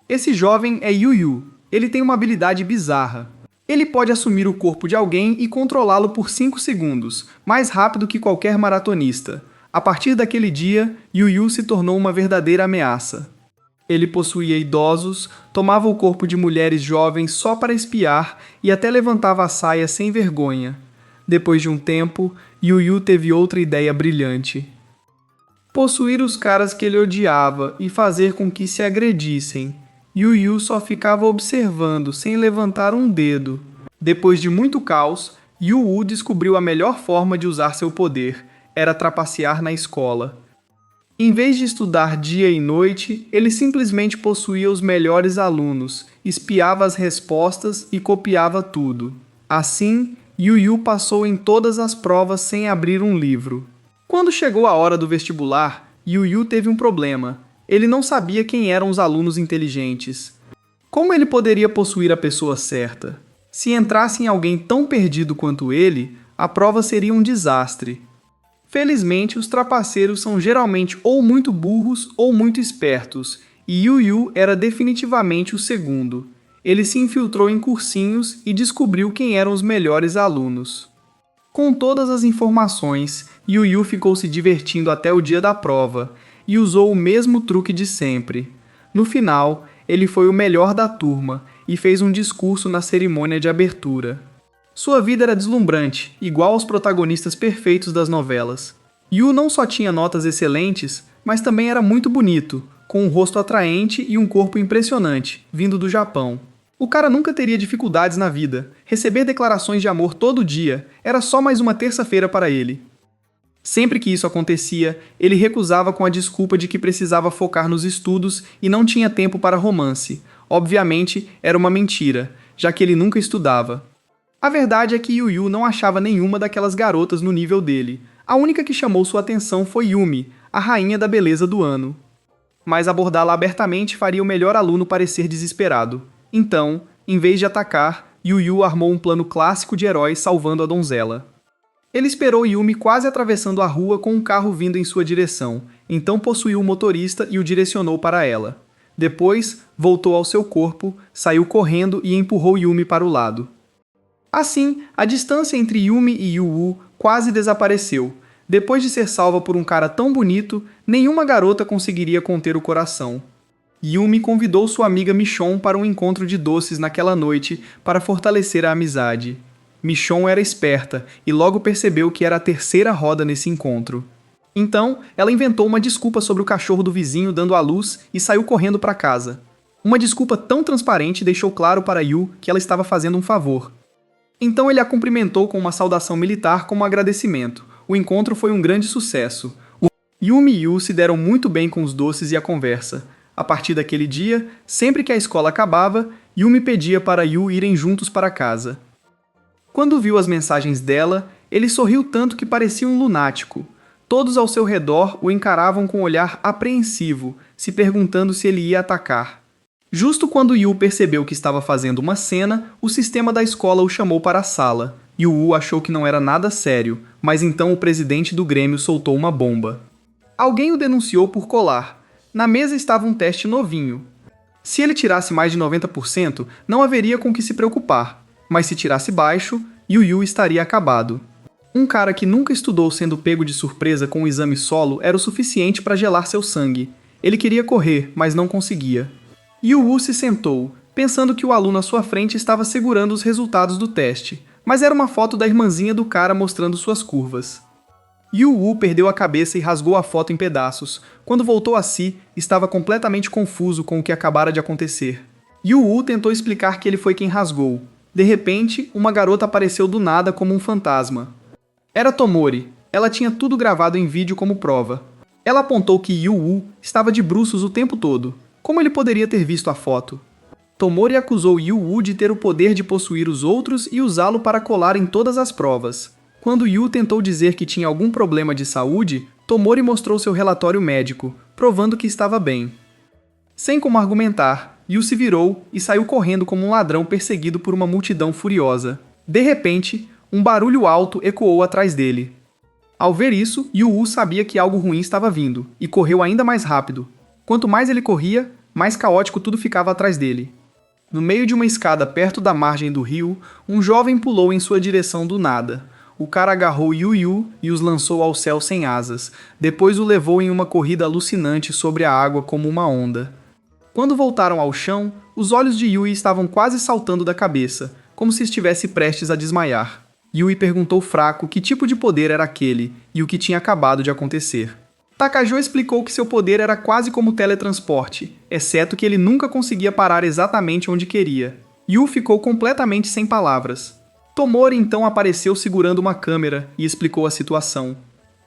Esse jovem é Yu Yu. Ele tem uma habilidade bizarra. Ele pode assumir o corpo de alguém e controlá-lo por 5 segundos, mais rápido que qualquer maratonista. A partir daquele dia, Yu Yu se tornou uma verdadeira ameaça. Ele possuía idosos, tomava o corpo de mulheres jovens só para espiar e até levantava a saia sem vergonha. Depois de um tempo, Yu Yu teve outra ideia brilhante. Possuir os caras que ele odiava e fazer com que se agredissem. Yu Yu só ficava observando, sem levantar um dedo. Depois de muito caos, Yu Yu descobriu a melhor forma de usar seu poder. Era trapacear na escola. Em vez de estudar dia e noite, ele simplesmente possuía os melhores alunos, espiava as respostas e copiava tudo. Assim, Yu Yu passou em todas as provas sem abrir um livro. Quando chegou a hora do vestibular, Yu Yu teve um problema. Ele não sabia quem eram os alunos inteligentes. Como ele poderia possuir a pessoa certa? Se entrasse em alguém tão perdido quanto ele, a prova seria um desastre. Felizmente, os trapaceiros são geralmente ou muito burros ou muito espertos, e Yu Yu era definitivamente o segundo. Ele se infiltrou em cursinhos e descobriu quem eram os melhores alunos. Com todas as informações, Yu Yu ficou se divertindo até o dia da prova, e usou o mesmo truque de sempre. No final, ele foi o melhor da turma e fez um discurso na cerimônia de abertura. Sua vida era deslumbrante, igual aos protagonistas perfeitos das novelas. Yu não só tinha notas excelentes, mas também era muito bonito, com um rosto atraente e um corpo impressionante, vindo do Japão. O cara nunca teria dificuldades na vida. Receber declarações de amor todo dia era só mais uma terça-feira para ele. Sempre que isso acontecia, ele recusava com a desculpa de que precisava focar nos estudos e não tinha tempo para romance. Obviamente, era uma mentira, já que ele nunca estudava. A verdade é que Yu Yu não achava nenhuma daquelas garotas no nível dele. A única que chamou sua atenção foi Yumi, a rainha da beleza do ano. Mas abordá-la abertamente faria o melhor aluno parecer desesperado. Então, em vez de atacar, Yu Yu armou um plano clássico de herói salvando a donzela. Ele esperou Yumi quase atravessando a rua com um carro vindo em sua direção, então possuiu o motorista e o direcionou para ela. Depois, voltou ao seu corpo, saiu correndo e empurrou Yumi para o lado. Assim, a distância entre Yumi e Yu Yu quase desapareceu. Depois de ser salva por um cara tão bonito, nenhuma garota conseguiria conter o coração. Yumi convidou sua amiga Michon para um encontro de doces naquela noite para fortalecer a amizade. Michon era esperta e logo percebeu que era a terceira roda nesse encontro. Então, ela inventou uma desculpa sobre o cachorro do vizinho dando à luz e saiu correndo para casa. Uma desculpa tão transparente deixou claro para Yu que ela estava fazendo um favor. Então ele a cumprimentou com uma saudação militar como agradecimento. O encontro foi um grande sucesso. Yumi e Yu se deram muito bem com os doces e a conversa. A partir daquele dia, sempre que a escola acabava, Yumi pedia para Yu irem juntos para casa. Quando viu as mensagens dela, ele sorriu tanto que parecia um lunático. Todos ao seu redor o encaravam com um olhar apreensivo, se perguntando se ele ia atacar. Justo quando Yu percebeu que estava fazendo uma cena, o sistema da escola o chamou para a sala. Yu achou que não era nada sério, mas então o presidente do Grêmio soltou uma bomba. Alguém o denunciou por colar. Na mesa estava um teste novinho. Se ele tirasse mais de 90%, não haveria com que se preocupar. Mas se tirasse baixo, Yu estaria acabado. Um cara que nunca estudou sendo pego de surpresa com um exame solo era o suficiente para gelar seu sangue. Ele queria correr, mas não conseguia. Yu se sentou, pensando que o aluno à sua frente estava segurando os resultados do teste, mas era uma foto da irmãzinha do cara mostrando suas curvas. Yu perdeu a cabeça e rasgou a foto em pedaços. Quando voltou a si, estava completamente confuso com o que acabara de acontecer. Yu tentou explicar que ele foi quem rasgou. De repente, uma garota apareceu do nada como um fantasma. Era Tomori. Ela tinha tudo gravado em vídeo como prova. Ela apontou que Yu estava de bruços o tempo todo. Como ele poderia ter visto a foto? Tomori acusou Yu de ter o poder de possuir os outros e usá-lo para colar em todas as provas. Quando Yu tentou dizer que tinha algum problema de saúde, Tomori mostrou seu relatório médico, provando que estava bem. Sem como argumentar, Yu se virou e saiu correndo como um ladrão perseguido por uma multidão furiosa. De repente, um barulho alto ecoou atrás dele. Ao ver isso, Yu sabia que algo ruim estava vindo, e correu ainda mais rápido. Quanto mais ele corria, Mais caótico tudo ficava atrás dele. No meio de uma escada perto da margem do rio, um jovem pulou em sua direção do nada. O cara agarrou Yu Yu e os lançou ao céu sem asas, depois o levou em uma corrida alucinante sobre a água como uma onda. Quando voltaram ao chão, os olhos de Yui estavam quase saltando da cabeça, como se estivesse prestes a desmaiar. Yui perguntou fraco que tipo de poder era aquele e o que tinha acabado de acontecer. Takajō explicou que seu poder era quase como teletransporte, exceto que ele nunca conseguia parar exatamente onde queria. Yu ficou completamente sem palavras. Tomori então apareceu segurando uma câmera e explicou a situação.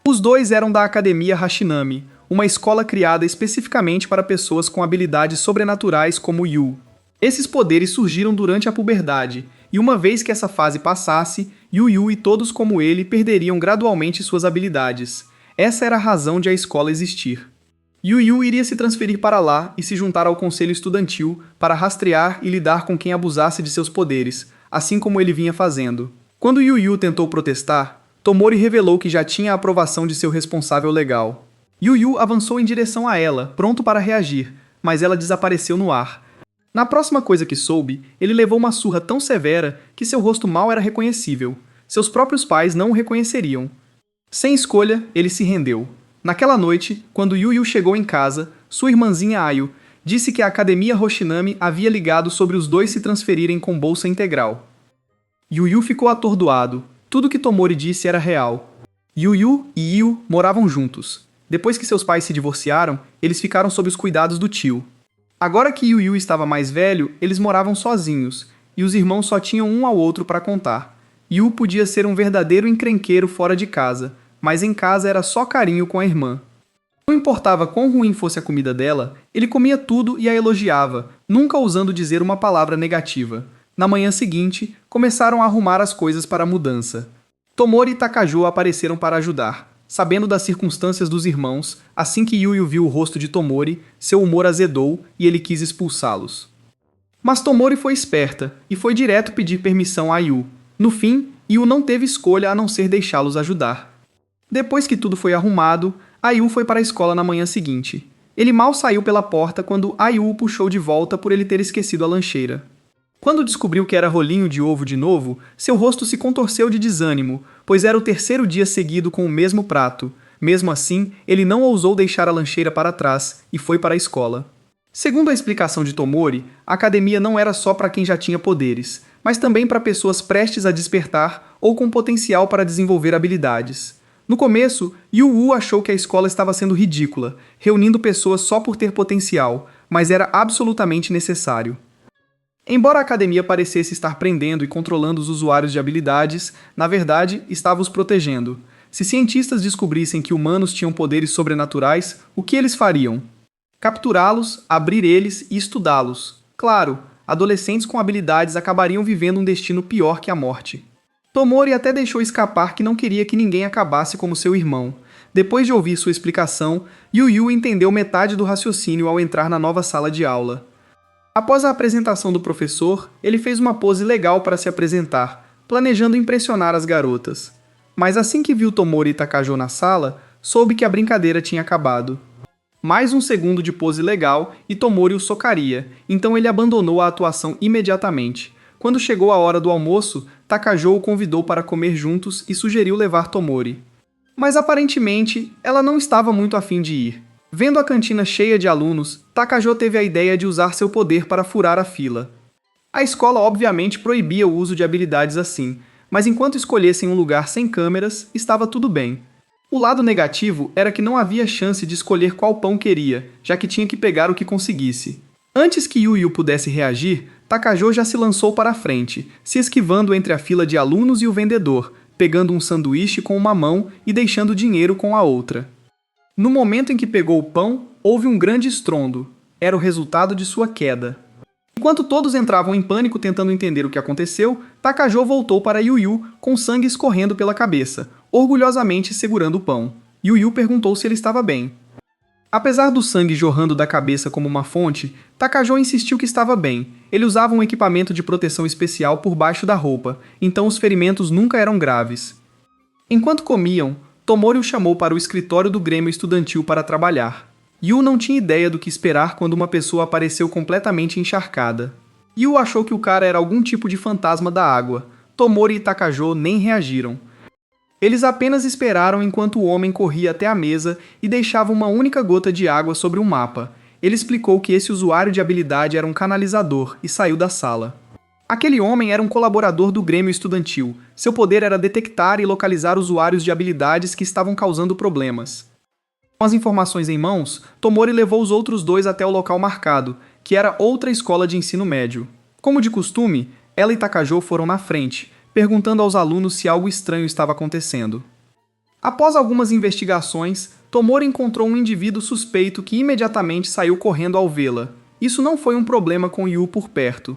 Os dois eram da Academia Hashinami, uma escola criada especificamente para pessoas com habilidades sobrenaturais como Yu. Esses poderes surgiram durante a puberdade, e uma vez que essa fase passasse, Yu Yu e todos como ele perderiam gradualmente suas habilidades. Essa era a razão de a escola existir. Yu Yu iria se transferir para lá e se juntar ao conselho estudantil para rastrear e lidar com quem abusasse de seus poderes, assim como ele vinha fazendo. Quando Yu Yu tentou protestar, Tomori revelou que já tinha a aprovação de seu responsável legal. Yu Yu avançou em direção a ela, pronto para reagir, mas ela desapareceu no ar. Na próxima coisa que soube, ele levou uma surra tão severa que seu rosto mal era reconhecível. Seus próprios pais não o reconheceriam. Sem escolha, ele se rendeu. Naquela noite, quando Yu Yu chegou em casa, sua irmãzinha Ayu disse que a Academia Hoshinami havia ligado sobre os dois se transferirem com bolsa integral. Yu Yu ficou atordoado. Tudo que Tomori disse era real. Yu Yu e Yu moravam juntos. Depois que seus pais se divorciaram, eles ficaram sob os cuidados do tio. Agora que Yu Yu estava mais velho, eles moravam sozinhos, e os irmãos só tinham um ao outro para contar. Yu podia ser um verdadeiro encrenqueiro fora de casa, mas em casa era só carinho com a irmã. Não importava quão ruim fosse a comida dela, ele comia tudo e a elogiava, nunca ousando dizer uma palavra negativa. Na manhã seguinte, começaram a arrumar as coisas para a mudança. Tomori e Takajō apareceram para ajudar. Sabendo das circunstâncias dos irmãos, assim que Yu Yu viu o rosto de Tomori, seu humor azedou e ele quis expulsá-los. Mas Tomori foi esperta e foi direto pedir permissão a Yu. No fim, Yu não teve escolha a não ser deixá-los ajudar. Depois que tudo foi arrumado, Ayu foi para a escola na manhã seguinte. Ele mal saiu pela porta quando Ayu o puxou de volta por ele ter esquecido a lancheira. Quando descobriu que era rolinho de ovo de novo, seu rosto se contorceu de desânimo, pois era o terceiro dia seguido com o mesmo prato. Mesmo assim, ele não ousou deixar a lancheira para trás e foi para a escola. Segundo a explicação de Tomori, a academia não era só para quem já tinha poderes, mas também para pessoas prestes a despertar ou com potencial para desenvolver habilidades. No começo, Yu achou que a escola estava sendo ridícula, reunindo pessoas só por ter potencial, mas era absolutamente necessário. Embora a academia parecesse estar prendendo e controlando os usuários de habilidades, na verdade, estava os protegendo. Se cientistas descobrissem que humanos tinham poderes sobrenaturais, o que eles fariam? Capturá-los, abrir eles e estudá-los. Claro, adolescentes com habilidades acabariam vivendo um destino pior que a morte. Tomori até deixou escapar que não queria que ninguém acabasse como seu irmão. Depois de ouvir sua explicação, Yu entendeu metade do raciocínio ao entrar na nova sala de aula. Após a apresentação do professor, ele fez uma pose legal para se apresentar, planejando impressionar as garotas. Mas assim que viu Tomori e Takajō na sala, soube que a brincadeira tinha acabado. Mais um segundo de pose legal e Tomori o socaria, então ele abandonou a atuação imediatamente. Quando chegou a hora do almoço, Takajō o convidou para comer juntos e sugeriu levar Tomori. Mas aparentemente, ela não estava muito afim de ir. Vendo a cantina cheia de alunos, Takajō teve a ideia de usar seu poder para furar a fila. A escola obviamente proibia o uso de habilidades assim, mas enquanto escolhessem um lugar sem câmeras, estava tudo bem. O lado negativo era que não havia chance de escolher qual pão queria, já que tinha que pegar o que conseguisse. Antes que Yu pudesse reagir, Takajō já se lançou para a frente, se esquivando entre a fila de alunos e o vendedor, pegando um sanduíche com uma mão e deixando dinheiro com a outra. No momento em que pegou o pão, houve um grande estrondo. Era o resultado de sua queda. Enquanto todos entravam em pânico tentando entender o que aconteceu, Takajō voltou para Yu com sangue escorrendo pela cabeça, orgulhosamente segurando o pão. Yu perguntou se ele estava bem. Apesar do sangue jorrando da cabeça como uma fonte, Takajō insistiu que estava bem. Ele usava um equipamento de proteção especial por baixo da roupa, então os ferimentos nunca eram graves. Enquanto comiam, Tomori o chamou para o escritório do Grêmio Estudantil para trabalhar. Yu não tinha ideia do que esperar quando uma pessoa apareceu completamente encharcada. Yu achou que o cara era algum tipo de fantasma da água. Tomori e Takajou nem reagiram. Eles apenas esperaram enquanto o homem corria até a mesa e deixava uma única gota de água sobre um mapa. Ele explicou que esse usuário de habilidade era um canalizador e saiu da sala. Aquele homem era um colaborador do Grêmio Estudantil. Seu poder era detectar e localizar usuários de habilidades que estavam causando problemas. Com as informações em mãos, Tomori levou os outros dois até o local marcado, que era outra escola de ensino médio. Como de costume, ela e Takajou foram na frente, perguntando aos alunos se algo estranho estava acontecendo. Após algumas investigações, Tomori encontrou um indivíduo suspeito que imediatamente saiu correndo ao vê-la. Isso não foi um problema com Yu por perto.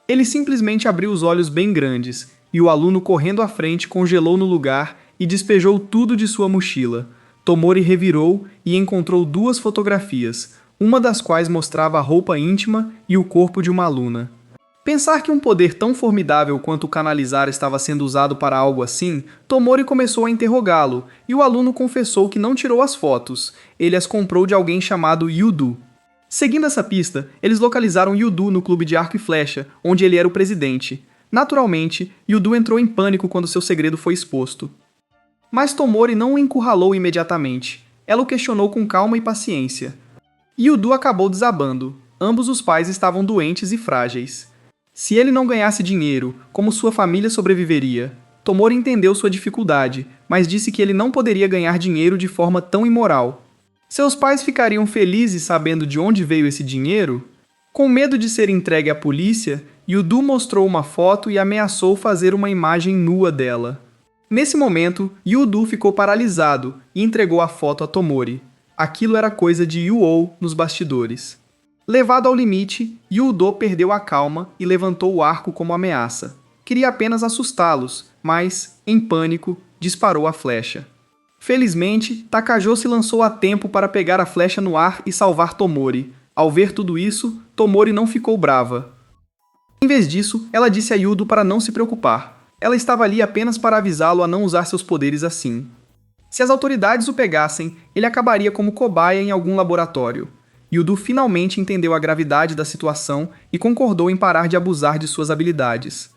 Ele simplesmente abriu os olhos bem grandes, e o aluno correndo à frente congelou no lugar e despejou tudo de sua mochila. Tomori revirou e encontrou duas fotografias, uma das quais mostrava a roupa íntima e o corpo de uma aluna. Pensar que um poder tão formidável quanto o canalizar estava sendo usado para algo assim, Tomori começou a interrogá-lo, e o aluno confessou que não tirou as fotos. Ele as comprou de alguém chamado Yudu. Seguindo essa pista, eles localizaram Yudu no clube de arco e flecha, onde ele era o presidente. Naturalmente, Yudu entrou em pânico quando seu segredo foi exposto. Mas Tomori não o encurralou imediatamente. Ela o questionou com calma e paciência. Yudu acabou desabando. Ambos os pais estavam doentes e frágeis. Se ele não ganhasse dinheiro, como sua família sobreviveria? Tomori entendeu sua dificuldade, mas disse que ele não poderia ganhar dinheiro de forma tão imoral. Seus pais ficariam felizes sabendo de onde veio esse dinheiro? Com medo de ser entregue à polícia, Yudu mostrou uma foto e ameaçou fazer uma imagem nua dela. Nesse momento, Yudu ficou paralisado e entregou a foto a Tomori. Aquilo era coisa de Yuou nos bastidores. Levado ao limite, Yudo perdeu a calma e levantou o arco como ameaça. Queria apenas assustá-los, mas, em pânico, disparou a flecha. Felizmente, Takajou se lançou a tempo para pegar a flecha no ar e salvar Tomori. Ao ver tudo isso, Tomori não ficou brava. Em vez disso, ela disse a Yudo para não se preocupar. Ela estava ali apenas para avisá-lo a não usar seus poderes assim. Se as autoridades o pegassem, ele acabaria como cobaia em algum laboratório. Yudu finalmente entendeu a gravidade da situação e concordou em parar de abusar de suas habilidades.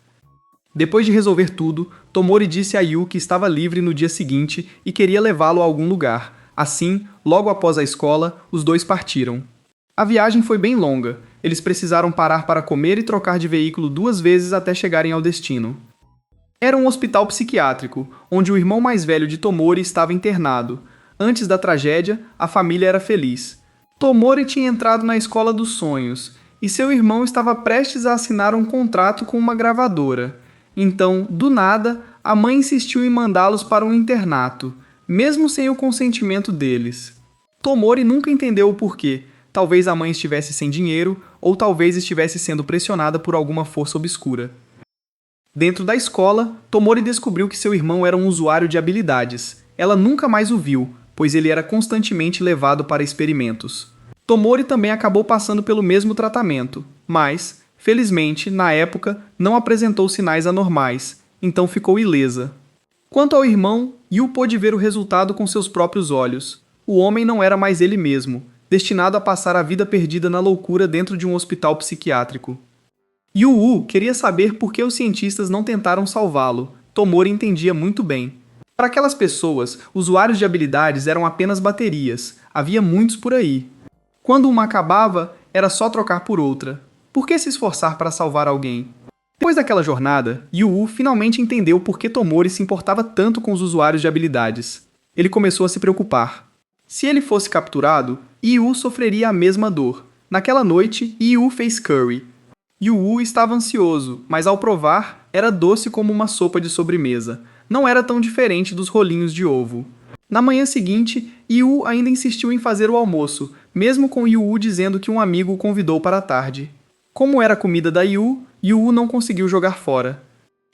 Depois de resolver tudo, Tomori disse a Yu que estava livre no dia seguinte e queria levá-lo a algum lugar. Assim, logo após a escola, os dois partiram. A viagem foi bem longa. Eles precisaram parar para comer e trocar de veículo 2 vezes até chegarem ao destino. Era um hospital psiquiátrico, onde o irmão mais velho de Tomori estava internado. Antes da tragédia, a família era feliz. Tomori tinha entrado na escola dos sonhos, e seu irmão estava prestes a assinar um contrato com uma gravadora. Então, do nada, a mãe insistiu em mandá-los para um internato, mesmo sem o consentimento deles. Tomori nunca entendeu o porquê. Talvez a mãe estivesse sem dinheiro, ou talvez estivesse sendo pressionada por alguma força obscura. Dentro da escola, Tomori descobriu que seu irmão era um usuário de habilidades. Ela nunca mais o viu, pois ele era constantemente levado para experimentos. Tomori também acabou passando pelo mesmo tratamento, mas, felizmente, na época, não apresentou sinais anormais, então ficou ilesa. Quanto ao irmão, Yu pôde ver o resultado com seus próprios olhos. O homem não era mais ele mesmo, destinado a passar a vida perdida na loucura dentro de um hospital psiquiátrico. Yu queria saber por que os cientistas não tentaram salvá-lo. Tomori entendia muito bem. Para aquelas pessoas, usuários de habilidades eram apenas baterias. Havia muitos por aí. Quando uma acabava, era só trocar por outra. Por que se esforçar para salvar alguém? Depois daquela jornada, Yu finalmente entendeu por que Tomori se importava tanto com os usuários de habilidades. Ele começou a se preocupar. Se ele fosse capturado, Yu sofreria a mesma dor. Naquela noite, Yu fez curry. Yu estava ansioso, mas ao provar, era doce como uma sopa de sobremesa. Não era tão diferente dos rolinhos de ovo. Na manhã seguinte, Yu ainda insistiu em fazer o almoço, mesmo com Yu dizendo que um amigo o convidou para a tarde. Como era a comida da Yu não conseguiu jogar fora.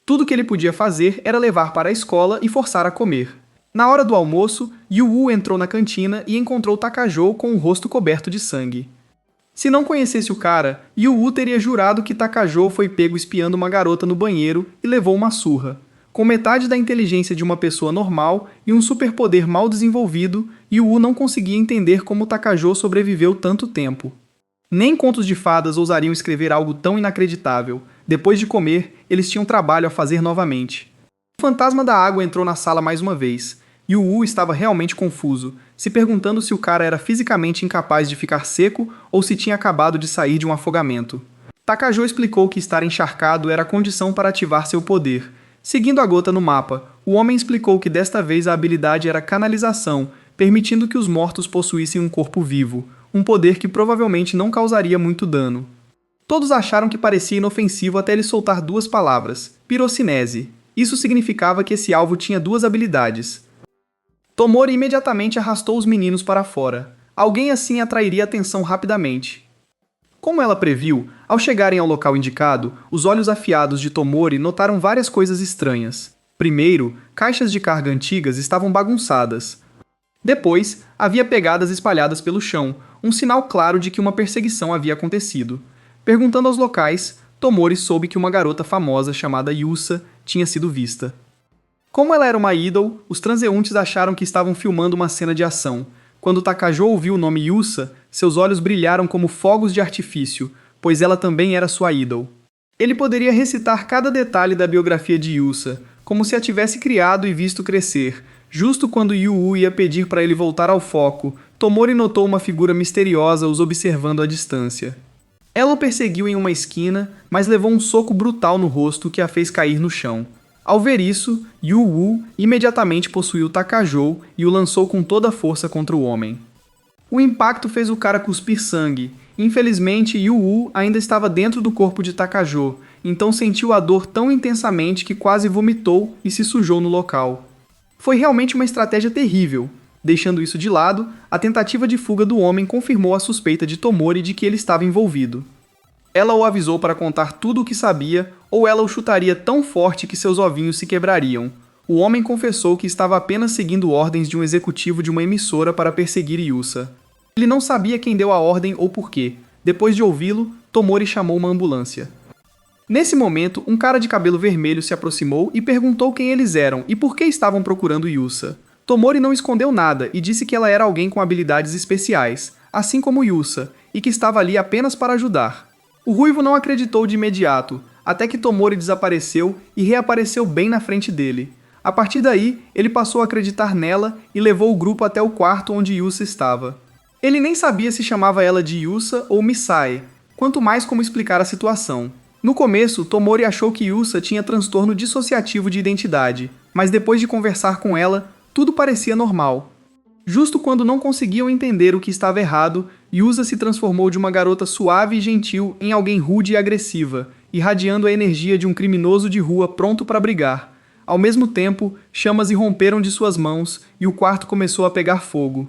Tudo que ele podia fazer era levar para a escola e forçar a comer. Na hora do almoço, Yu entrou na cantina e encontrou Takajou com o rosto coberto de sangue. Se não conhecesse o cara, Yu teria jurado que Takajou foi pego espiando uma garota no banheiro e levou uma surra. Com metade da inteligência de uma pessoa normal e um superpoder mal desenvolvido, Yu não conseguia entender como Takajou sobreviveu tanto tempo. Nem contos de fadas ousariam escrever algo tão inacreditável. Depois de comer, eles tinham trabalho a fazer novamente. O fantasma da água entrou na sala mais uma vez. Yu estava realmente confuso, se perguntando se o cara era fisicamente incapaz de ficar seco ou se tinha acabado de sair de um afogamento. Takajou explicou que estar encharcado era a condição para ativar seu poder. Seguindo a gota no mapa, o homem explicou que desta vez a habilidade era canalização, permitindo que os mortos possuíssem um corpo vivo, um poder que provavelmente não causaria muito dano. Todos acharam que parecia inofensivo até ele soltar duas palavras, pirocinese. Isso significava que esse alvo tinha duas habilidades. Tomori imediatamente arrastou os meninos para fora. Alguém assim atrairia atenção rapidamente. Como ela previu, ao chegarem ao local indicado, os olhos afiados de Tomori notaram várias coisas estranhas. Primeiro, caixas de carga antigas estavam bagunçadas. Depois, havia pegadas espalhadas pelo chão, um sinal claro de que uma perseguição havia acontecido. Perguntando aos locais, Tomori soube que uma garota famosa chamada Yusa tinha sido vista. Como ela era uma idol, os transeuntes acharam que estavam filmando uma cena de ação. Quando Takajou ouviu o nome Yusa, seus olhos brilharam como fogos de artifício, pois ela também era sua idol. Ele poderia recitar cada detalhe da biografia de Yusa, como se a tivesse criado e visto crescer. Justo quando Yu ia pedir para ele voltar ao foco, Tomori notou uma figura misteriosa os observando à distância. Ela o perseguiu em uma esquina, mas levou um soco brutal no rosto que a fez cair no chão. Ao ver isso, Yu imediatamente possuiu Takajou e o lançou com toda a força contra o homem. O impacto fez o cara cuspir sangue. Infelizmente, Yu ainda estava dentro do corpo de Takajou, então sentiu a dor tão intensamente que quase vomitou e se sujou no local. Foi realmente uma estratégia terrível. Deixando isso de lado, a tentativa de fuga do homem confirmou a suspeita de Tomori de que ele estava envolvido. Ela o avisou para contar tudo o que sabia, ou ela o chutaria tão forte que seus ovinhos se quebrariam. O homem confessou que estava apenas seguindo ordens de um executivo de uma emissora para perseguir Yusa. Ele não sabia quem deu a ordem ou porquê. Depois de ouvi-lo, Tomori chamou uma ambulância. Nesse momento, um cara de cabelo vermelho se aproximou e perguntou quem eles eram e por que estavam procurando Yusa. Tomori não escondeu nada e disse que ela era alguém com habilidades especiais, assim como Yusa, e que estava ali apenas para ajudar. O ruivo não acreditou de imediato, até que Tomori desapareceu e reapareceu bem na frente dele. A partir daí, ele passou a acreditar nela e levou o grupo até o quarto onde Yusa estava. Ele nem sabia se chamava ela de Yusa ou Misae, quanto mais como explicar a situação. No começo, Tomori achou que Yusa tinha transtorno dissociativo de identidade, mas depois de conversar com ela, tudo parecia normal. Justo quando não conseguiam entender o que estava errado, Yusa se transformou de uma garota suave e gentil em alguém rude e agressiva, irradiando a energia de um criminoso de rua pronto para brigar. Ao mesmo tempo, chamas irromperam de suas mãos e o quarto começou a pegar fogo.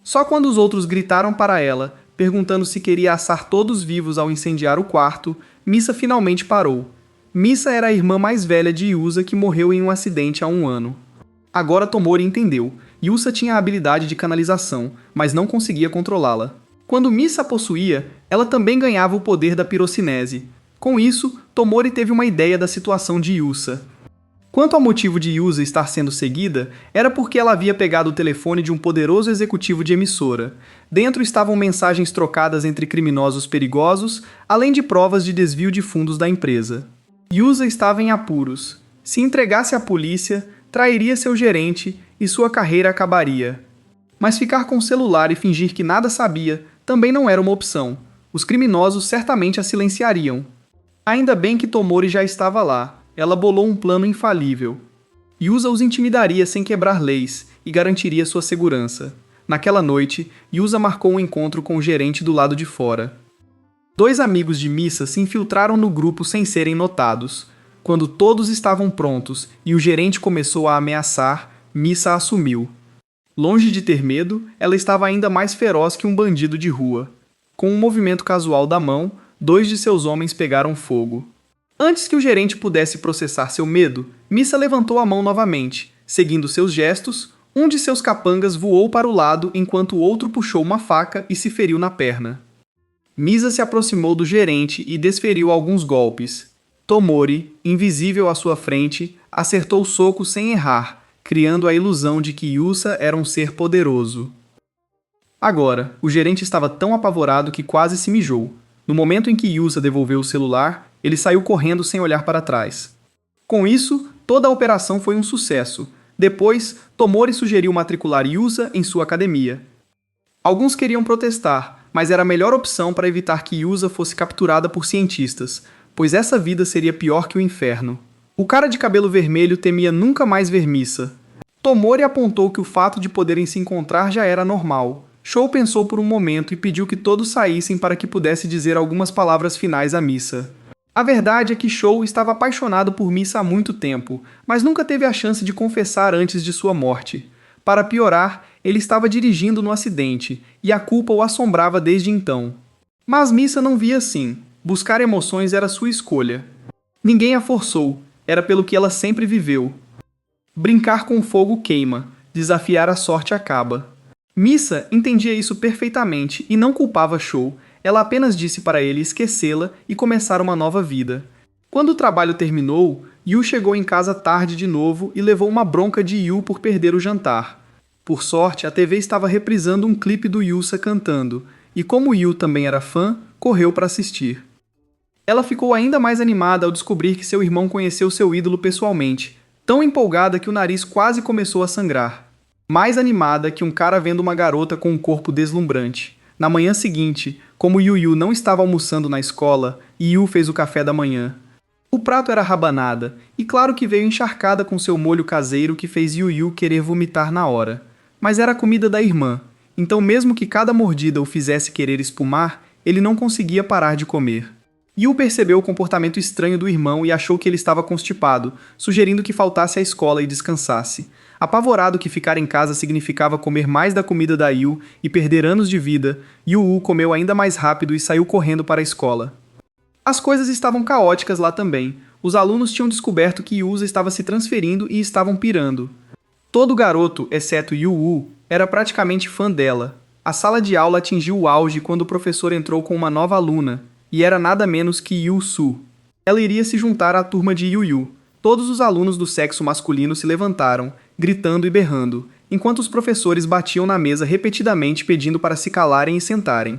Só quando os outros gritaram para ela, perguntando se queria assar todos vivos ao incendiar o quarto, Misa finalmente parou. Misa era a irmã mais velha de Yusa que morreu em um acidente há 1 ano. Agora Tomori entendeu. Yusa tinha a habilidade de canalização, mas não conseguia controlá-la. Quando Misa a possuía, ela também ganhava o poder da pirocinese. Com isso, Tomori teve uma ideia da situação de Yusa. Quanto ao motivo de Yusa estar sendo seguida, era porque ela havia pegado o telefone de um poderoso executivo de emissora. Dentro estavam mensagens trocadas entre criminosos perigosos, além de provas de desvio de fundos da empresa. Yusa estava em apuros. Se entregasse à polícia, trairia seu gerente e sua carreira acabaria. Mas ficar com o celular e fingir que nada sabia também não era uma opção. Os criminosos certamente a silenciariam. Ainda bem que Tomori já estava lá. Ela bolou um plano infalível. Yusa os intimidaria sem quebrar leis e garantiria sua segurança. Naquela noite, Yusa marcou um encontro com o gerente do lado de fora. 2 amigos de Misa se infiltraram no grupo sem serem notados. Quando todos estavam prontos e o gerente começou a ameaçar, Misa assumiu. Longe de ter medo, ela estava ainda mais feroz que um bandido de rua. Com um movimento casual da mão, 2 de seus homens pegaram fogo. Antes que o gerente pudesse processar seu medo, Misa levantou a mão novamente. Seguindo seus gestos, um de seus capangas voou para o lado enquanto o outro puxou uma faca e se feriu na perna. Misa se aproximou do gerente e desferiu alguns golpes. Tomori, invisível à sua frente, acertou o soco sem errar, criando a ilusão de que Yusa era um ser poderoso. Agora, o gerente estava tão apavorado que quase se mijou. No momento em que Yusa devolveu o celular, ele saiu correndo sem olhar para trás. Com isso, toda a operação foi um sucesso. Depois, Tomori sugeriu matricular Yusa em sua academia. Alguns queriam protestar, mas era a melhor opção para evitar que Yusa fosse capturada por cientistas, pois essa vida seria pior que o inferno. O cara de cabelo vermelho temia nunca mais ver missa. Tomori apontou que o fato de poderem se encontrar já era normal. Shou pensou por um momento e pediu que todos saíssem para que pudesse dizer algumas palavras finais à missa. A verdade é que Shou estava apaixonado por Missa há muito tempo, mas nunca teve a chance de confessar antes de sua morte. Para piorar, ele estava dirigindo no acidente, e a culpa o assombrava desde então. Mas Missa não via assim. Buscar emoções era sua escolha. Ninguém a forçou, era pelo que ela sempre viveu. Brincar com fogo queima, desafiar a sorte acaba. Missa entendia isso perfeitamente e não culpava Shou. Ela apenas disse para ele esquecê-la e começar uma nova vida. Quando o trabalho terminou, Yu chegou em casa tarde de novo e levou uma bronca de Yu por perder o jantar. Por sorte, a TV estava reprisando um clipe do Yusa cantando, e como Yu também era fã, correu para assistir. Ela ficou ainda mais animada ao descobrir que seu irmão conheceu seu ídolo pessoalmente, tão empolgada que o nariz quase começou a sangrar. Mais animada que um cara vendo uma garota com um corpo deslumbrante. Na manhã seguinte, como Yu não estava almoçando na escola, Yu fez o café da manhã. O prato era rabanada, e claro que veio encharcada com seu molho caseiro que fez Yu querer vomitar na hora. Mas era a comida da irmã, então mesmo que cada mordida o fizesse querer espumar, ele não conseguia parar de comer. Yu percebeu o comportamento estranho do irmão e achou que ele estava constipado, sugerindo que faltasse à escola e descansasse. Apavorado que ficar em casa significava comer mais da comida da Yu e perder anos de vida, Yu comeu ainda mais rápido e saiu correndo para a escola. As coisas estavam caóticas lá também. Os alunos tinham descoberto que Yusa estava se transferindo e estavam pirando. Todo garoto, exceto Yu, era praticamente fã dela. A sala de aula atingiu o auge quando o professor entrou com uma nova aluna, e era nada menos que Yu-Su. Ela iria se juntar à turma de Yu. Todos os alunos do sexo masculino se levantaram, gritando e berrando, enquanto os professores batiam na mesa repetidamente pedindo para se calarem e sentarem.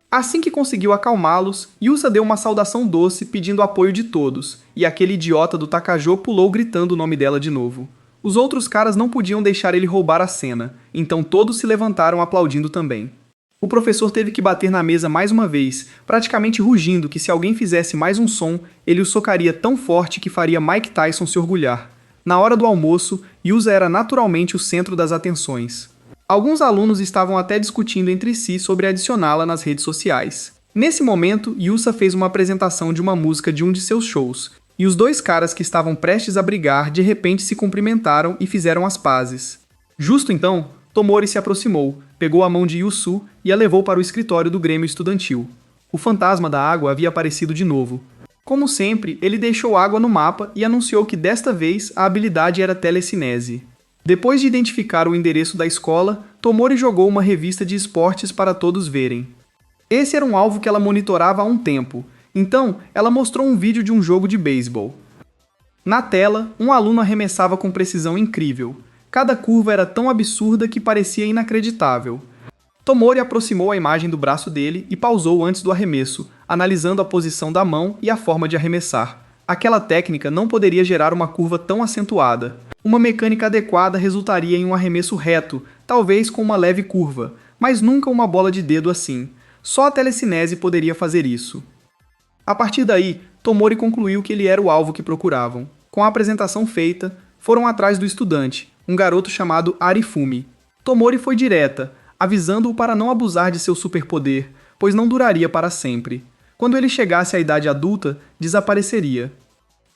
Assim que conseguiu acalmá-los, Yusa deu uma saudação doce pedindo apoio de todos, e aquele idiota do Takajō pulou gritando o nome dela de novo. Os outros caras não podiam deixar ele roubar a cena, então todos se levantaram aplaudindo também. O professor teve que bater na mesa mais uma vez, praticamente rugindo que se alguém fizesse mais um som, ele o socaria tão forte que faria Mike Tyson se orgulhar. Na hora do almoço, Yusa era naturalmente o centro das atenções. Alguns alunos estavam até discutindo entre si sobre adicioná-la nas redes sociais. Nesse momento, Yusa fez uma apresentação de uma música de um de seus shows, e os dois caras que estavam prestes a brigar de repente se cumprimentaram e fizeram as pazes. Justo então, Tomori se aproximou, pegou a mão de Yusu e a levou para o escritório do Grêmio Estudantil. O fantasma da água havia aparecido de novo. Como sempre, ele deixou água no mapa e anunciou que desta vez a habilidade era telecinese. Depois de identificar o endereço da escola, Tomori jogou uma revista de esportes para todos verem. Esse era um alvo que ela monitorava há um tempo, então ela mostrou um vídeo de um jogo de beisebol. Na tela, um aluno arremessava com precisão incrível. Cada curva era tão absurda que parecia inacreditável. Tomori aproximou a imagem do braço dele e pausou antes do arremesso, analisando a posição da mão e a forma de arremessar. Aquela técnica não poderia gerar uma curva tão acentuada. Uma mecânica adequada resultaria em um arremesso reto, talvez com uma leve curva, mas nunca uma bola de dedo assim. Só a telecinese poderia fazer isso. A partir daí, Tomori concluiu que ele era o alvo que procuravam. Com a apresentação feita, foram atrás do estudante, um garoto chamado Arifumi. Tomori foi direta, avisando-o para não abusar de seu superpoder, pois não duraria para sempre. Quando ele chegasse à idade adulta, desapareceria.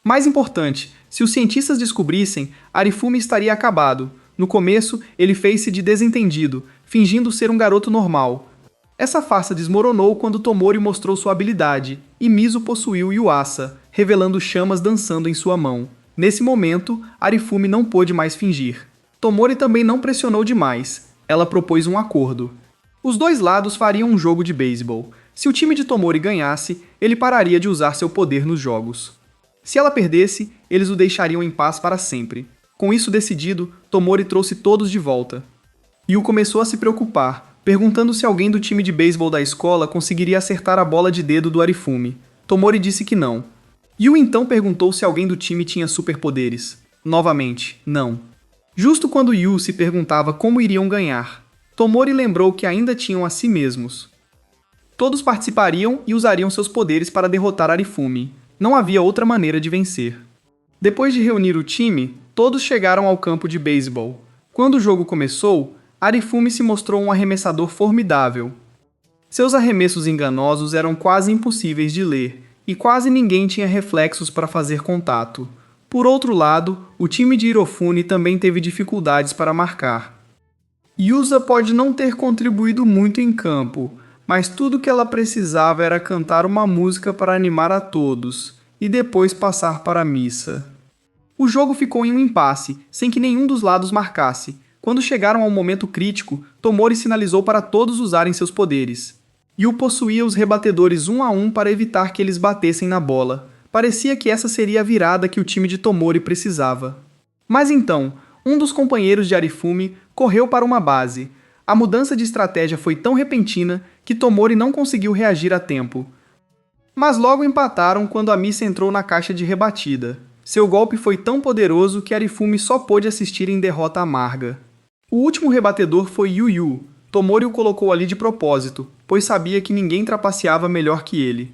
Mais importante, se os cientistas descobrissem, Arifumi estaria acabado. No começo, ele fez-se de desentendido, fingindo ser um garoto normal. Essa farsa desmoronou quando Tomori mostrou sua habilidade, e Mizu possuiu Yuasa, revelando chamas dançando em sua mão. Nesse momento, Arifumi não pôde mais fingir. Tomori também não pressionou demais. Ela propôs um acordo. Os dois lados fariam um jogo de beisebol. Se o time de Tomori ganhasse, ele pararia de usar seu poder nos jogos. Se ela perdesse, eles o deixariam em paz para sempre. Com isso decidido, Tomori trouxe todos de volta. Yu começou a se preocupar, perguntando se alguém do time de beisebol da escola conseguiria acertar a bola de dedo do Arifumi. Tomori disse que não. Yu então perguntou se alguém do time tinha superpoderes. Novamente, não. Justo quando Yu se perguntava como iriam ganhar, Tomori lembrou que ainda tinham a si mesmos. Todos participariam e usariam seus poderes para derrotar Arifumi. Não havia outra maneira de vencer. Depois de reunir o time, todos chegaram ao campo de beisebol. Quando o jogo começou, Arifumi se mostrou um arremessador formidável. Seus arremessos enganosos eram quase impossíveis de ler, e quase ninguém tinha reflexos para fazer contato. Por outro lado, o time de Hirofune também teve dificuldades para marcar. Yusa pode não ter contribuído muito em campo, mas tudo que ela precisava era cantar uma música para animar a todos, e depois passar para a missa. O jogo ficou em um impasse, sem que nenhum dos lados marcasse. Quando chegaram ao momento crítico, Tomori sinalizou para todos usarem seus poderes. Yu possuía os rebatedores um a um para evitar que eles batessem na bola. Parecia que essa seria a virada que o time de Tomori precisava. Mas então, um dos companheiros de Arifumi correu para uma base. A mudança de estratégia foi tão repentina que Tomori não conseguiu reagir a tempo. Mas logo empataram quando a missa entrou na caixa de rebatida. Seu golpe foi tão poderoso que Arifumi só pôde assistir em derrota amarga. O último rebatedor foi Yu. Tomori o colocou ali de propósito, pois sabia que ninguém trapaceava melhor que ele.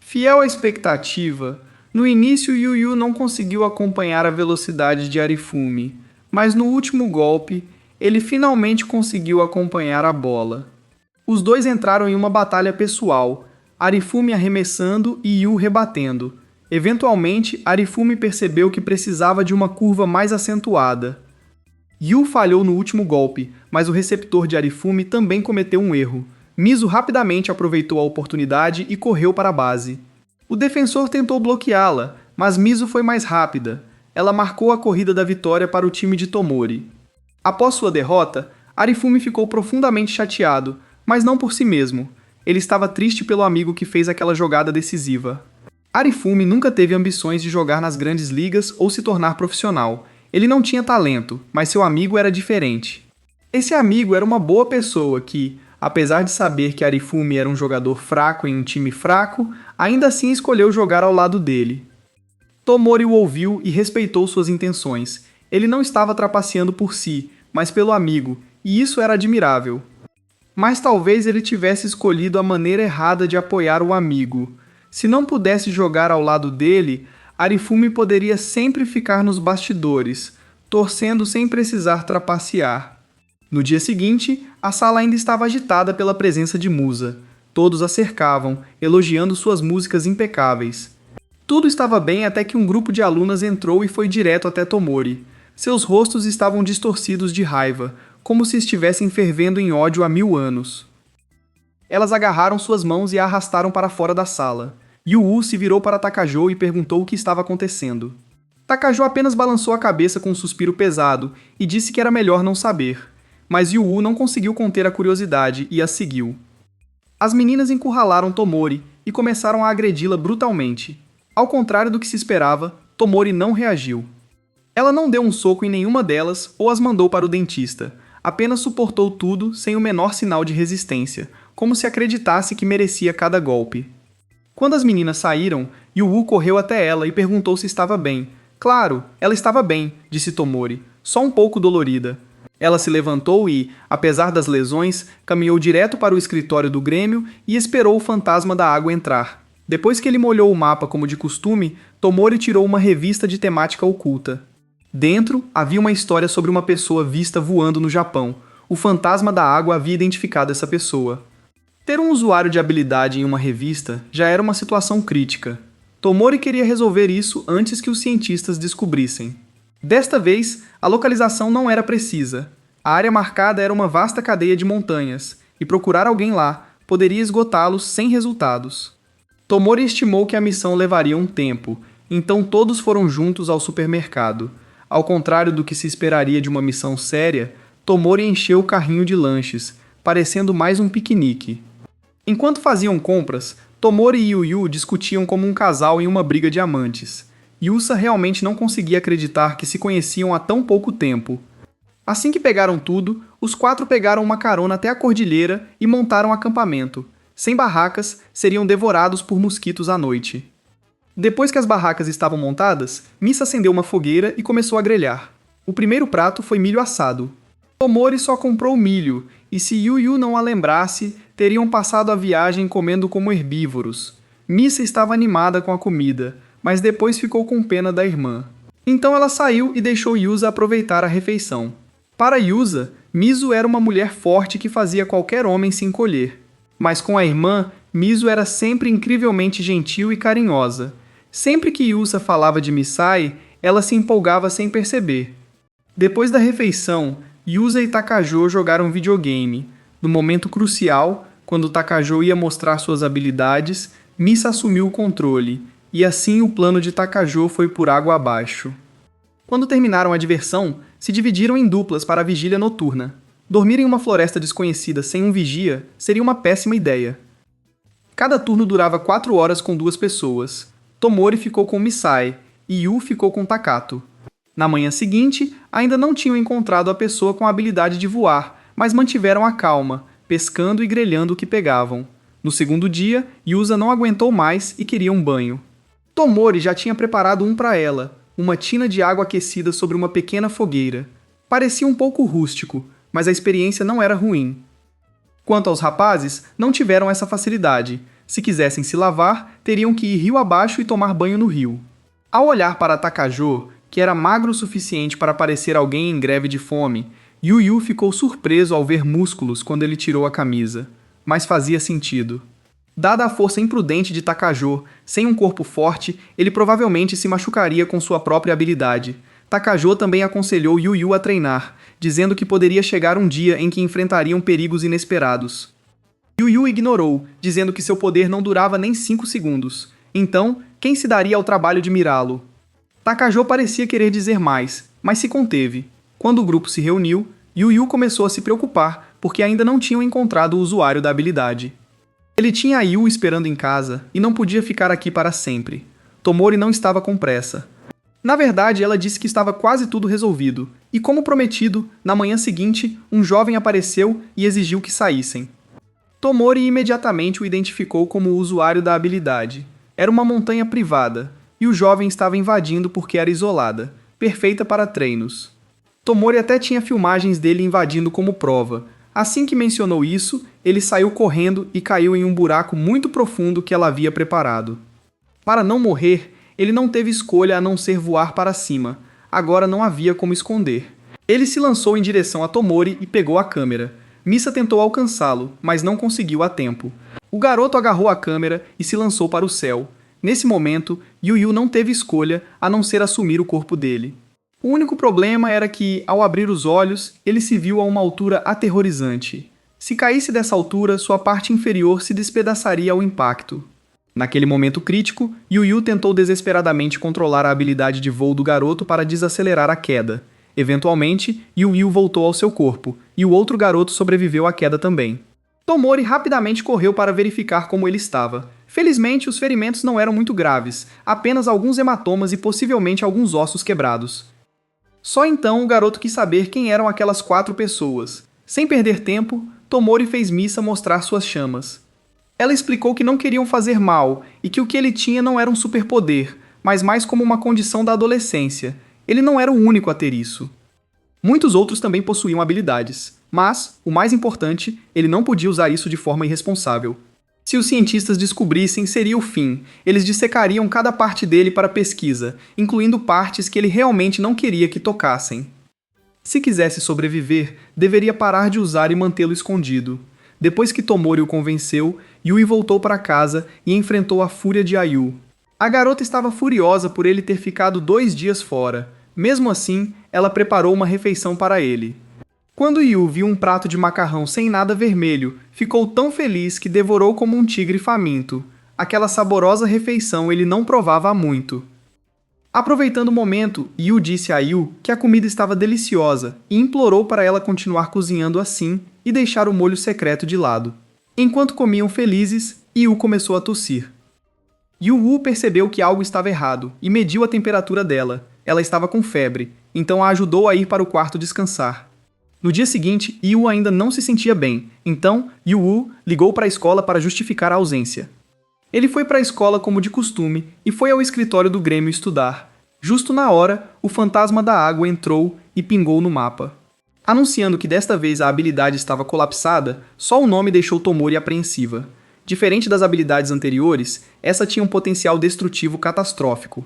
Fiel à expectativa, no início Yu não conseguiu acompanhar a velocidade de Arifumi, mas no último golpe, ele finalmente conseguiu acompanhar a bola. Os dois entraram em uma batalha pessoal, Arifumi arremessando e Yu rebatendo. Eventualmente, Arifumi percebeu que precisava de uma curva mais acentuada. Yu falhou no último golpe, mas o receptor de Arifumi também cometeu um erro. Mizu rapidamente aproveitou a oportunidade e correu para a base. O defensor tentou bloqueá-la, mas Mizu foi mais rápida. Ela marcou a corrida da vitória para o time de Tomori. Após sua derrota, Arifumi ficou profundamente chateado, mas não por si mesmo. Ele estava triste pelo amigo que fez aquela jogada decisiva. Arifumi nunca teve ambições de jogar nas grandes ligas ou se tornar profissional. Ele não tinha talento, mas seu amigo era diferente. Esse amigo era uma boa pessoa que, apesar de saber que Arifumi era um jogador fraco em um time fraco, ainda assim escolheu jogar ao lado dele. Tomori o ouviu e respeitou suas intenções. Ele não estava trapaceando por si, mas pelo amigo, e isso era admirável. Mas talvez ele tivesse escolhido a maneira errada de apoiar o amigo. Se não pudesse jogar ao lado dele, Arifumi poderia sempre ficar nos bastidores, torcendo sem precisar trapacear. No dia seguinte, a sala ainda estava agitada pela presença de Musa. Todos a cercavam, elogiando suas músicas impecáveis. Tudo estava bem até que um grupo de alunas entrou e foi direto até Tomori. Seus rostos estavam distorcidos de raiva, como se estivessem fervendo em ódio há 1000 anos. Elas agarraram suas mãos e a arrastaram para fora da sala. Yu se virou para Takajou e perguntou o que estava acontecendo. Takajou apenas balançou a cabeça com um suspiro pesado e disse que era melhor não saber. Mas Yu não conseguiu conter a curiosidade e a seguiu. As meninas encurralaram Tomori e começaram a agredi-la brutalmente. Ao contrário do que se esperava, Tomori não reagiu. Ela não deu um soco em nenhuma delas ou as mandou para o dentista. Apenas suportou tudo sem o menor sinal de resistência, como se acreditasse que merecia cada golpe. Quando as meninas saíram, Yu correu até ela e perguntou se estava bem. Claro, ela estava bem, disse Tomori, só um pouco dolorida. Ela se levantou e, apesar das lesões, caminhou direto para o escritório do Grêmio e esperou o fantasma da água entrar. Depois que ele molhou o mapa como de costume, Tomori tirou uma revista de temática oculta. Dentro, havia uma história sobre uma pessoa vista voando no Japão. O fantasma da água havia identificado essa pessoa. Ter um usuário de habilidade em uma revista já era uma situação crítica. Tomori queria resolver isso antes que os cientistas descobrissem. Desta vez, a localização não era precisa. A área marcada era uma vasta cadeia de montanhas, e procurar alguém lá poderia esgotá-los sem resultados. Tomori estimou que a missão levaria um tempo, então todos foram juntos ao supermercado. Ao contrário do que se esperaria de uma missão séria, Tomori encheu o carrinho de lanches, parecendo mais um piquenique. Enquanto faziam compras, Tomori e Yu discutiam como um casal em uma briga de amantes. Yusa realmente não conseguia acreditar que se conheciam há tão pouco tempo. Assim que pegaram tudo, os 4 pegaram uma carona até a cordilheira e montaram acampamento. Sem barracas, seriam devorados por mosquitos à noite. Depois que as barracas estavam montadas, Misa acendeu uma fogueira e começou a grelhar. O primeiro prato foi milho assado. Tomori só comprou milho, e se Yu não a lembrasse, teriam passado a viagem comendo como herbívoros. Misa estava animada com a comida, mas depois ficou com pena da irmã. Então ela saiu e deixou Yusa aproveitar a refeição. Para Yusa, Mizu era uma mulher forte que fazia qualquer homem se encolher. Mas com a irmã, Mizu era sempre incrivelmente gentil e carinhosa. Sempre que Yusa falava de Misai, ela se empolgava sem perceber. Depois da refeição, Yusa e Takajō jogaram videogame. No momento crucial, quando Takajō ia mostrar suas habilidades, Misa assumiu o controle, e assim o plano de Takajō foi por água abaixo. Quando terminaram a diversão, se dividiram em duplas para a vigília noturna. Dormir em uma floresta desconhecida sem um vigia seria uma péssima ideia. Cada turno durava 4 horas com 2 pessoas. Tomori ficou com Misai e Yu ficou com Takato. Na manhã seguinte, ainda não tinham encontrado a pessoa com a habilidade de voar, mas mantiveram a calma, pescando e grelhando o que pegavam. No segundo dia, Yusa não aguentou mais e queria um banho. Tomori já tinha preparado um para ela, uma tina de água aquecida sobre uma pequena fogueira. Parecia um pouco rústico, mas a experiência não era ruim. Quanto aos rapazes, não tiveram essa facilidade. Se quisessem se lavar, teriam que ir rio abaixo e tomar banho no rio. Ao olhar para Takajō, que era magro o suficiente para parecer alguém em greve de fome, Yu ficou surpreso ao ver músculos quando ele tirou a camisa. Mas fazia sentido. Dada a força imprudente de Takajō, sem um corpo forte, ele provavelmente se machucaria com sua própria habilidade. Takajō também aconselhou Yu a treinar, dizendo que poderia chegar um dia em que enfrentariam perigos inesperados. Yu ignorou, dizendo que seu poder não durava nem 5 segundos. Então, quem se daria ao trabalho de mirá-lo? Takajō parecia querer dizer mais, mas se conteve. Quando o grupo se reuniu, Yu começou a se preocupar, porque ainda não tinham encontrado o usuário da habilidade. Ele tinha a Yu esperando em casa e não podia ficar aqui para sempre. Tomori não estava com pressa. Na verdade, ela disse que estava quase tudo resolvido, e como prometido, na manhã seguinte, um jovem apareceu e exigiu que saíssem. Tomori imediatamente o identificou como o usuário da habilidade. Era uma montanha privada, e o jovem estava invadindo porque era isolada, perfeita para treinos. Tomori até tinha filmagens dele invadindo como prova. Assim que mencionou isso, ele saiu correndo e caiu em um buraco muito profundo que ela havia preparado. Para não morrer, ele não teve escolha a não ser voar para cima. Agora não havia como esconder. Ele se lançou em direção a Tomori e pegou a câmera. Misa tentou alcançá-lo, mas não conseguiu a tempo. O garoto agarrou a câmera e se lançou para o céu. Nesse momento, Yu não teve escolha a não ser assumir o corpo dele. O único problema era que, ao abrir os olhos, ele se viu a uma altura aterrorizante. Se caísse dessa altura, sua parte inferior se despedaçaria ao impacto. Naquele momento crítico, Yu tentou desesperadamente controlar a habilidade de voo do garoto para desacelerar a queda. Eventualmente, Yu voltou ao seu corpo, e o outro garoto sobreviveu à queda também. Tomori rapidamente correu para verificar como ele estava. Felizmente, os ferimentos não eram muito graves, apenas alguns hematomas e possivelmente alguns ossos quebrados. Só então o garoto quis saber quem eram aquelas 4 pessoas. Sem perder tempo, Tomori fez Misa mostrar suas chamas. Ela explicou que não queriam fazer mal e que o que ele tinha não era um superpoder, mas mais como uma condição da adolescência. Ele não era o único a ter isso. Muitos outros também possuíam habilidades, mas, o mais importante, ele não podia usar isso de forma irresponsável. Se os cientistas descobrissem, seria o fim. Eles dissecariam cada parte dele para pesquisa, incluindo partes que ele realmente não queria que tocassem. Se quisesse sobreviver, deveria parar de usar e mantê-lo escondido. Depois que Tomori o convenceu, Yui voltou para casa e enfrentou a fúria de Ayu. A garota estava furiosa por ele ter ficado 2 dias fora. Mesmo assim, ela preparou uma refeição para ele. Quando Yu viu um prato de macarrão sem nada vermelho, ficou tão feliz que devorou como um tigre faminto. Aquela saborosa refeição ele não provava há muito. Aproveitando o momento, Yu disse a Yu que a comida estava deliciosa e implorou para ela continuar cozinhando assim e deixar o molho secreto de lado. Enquanto comiam felizes, Yu começou a tossir. Yu percebeu que algo estava errado e mediu a temperatura dela. Ela estava com febre, então a ajudou a ir para o quarto descansar. No dia seguinte, Yu ainda não se sentia bem, então Yu ligou para a escola para justificar a ausência. Ele foi para a escola como de costume e foi ao escritório do Grêmio estudar. Justo na hora, o fantasma da água entrou e pingou no mapa. Anunciando que desta vez a habilidade estava colapsada, só o nome deixou Tomori apreensiva. Diferente das habilidades anteriores, essa tinha um potencial destrutivo catastrófico.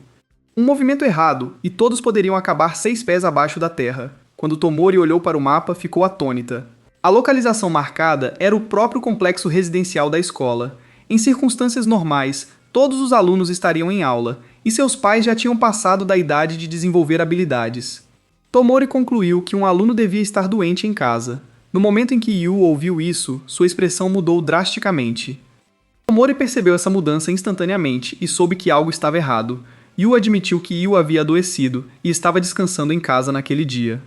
Um movimento errado e todos poderiam acabar 6 pés abaixo da terra. Quando Tomori olhou para o mapa, ficou atônita. A localização marcada era o próprio complexo residencial da escola. Em circunstâncias normais, todos os alunos estariam em aula, e seus pais já tinham passado da idade de desenvolver habilidades. Tomori concluiu que um aluno devia estar doente em casa. No momento em que Yu ouviu isso, sua expressão mudou drasticamente. Tomori percebeu essa mudança instantaneamente e soube que algo estava errado. Yu admitiu que Yu havia adoecido e estava descansando em casa naquele dia.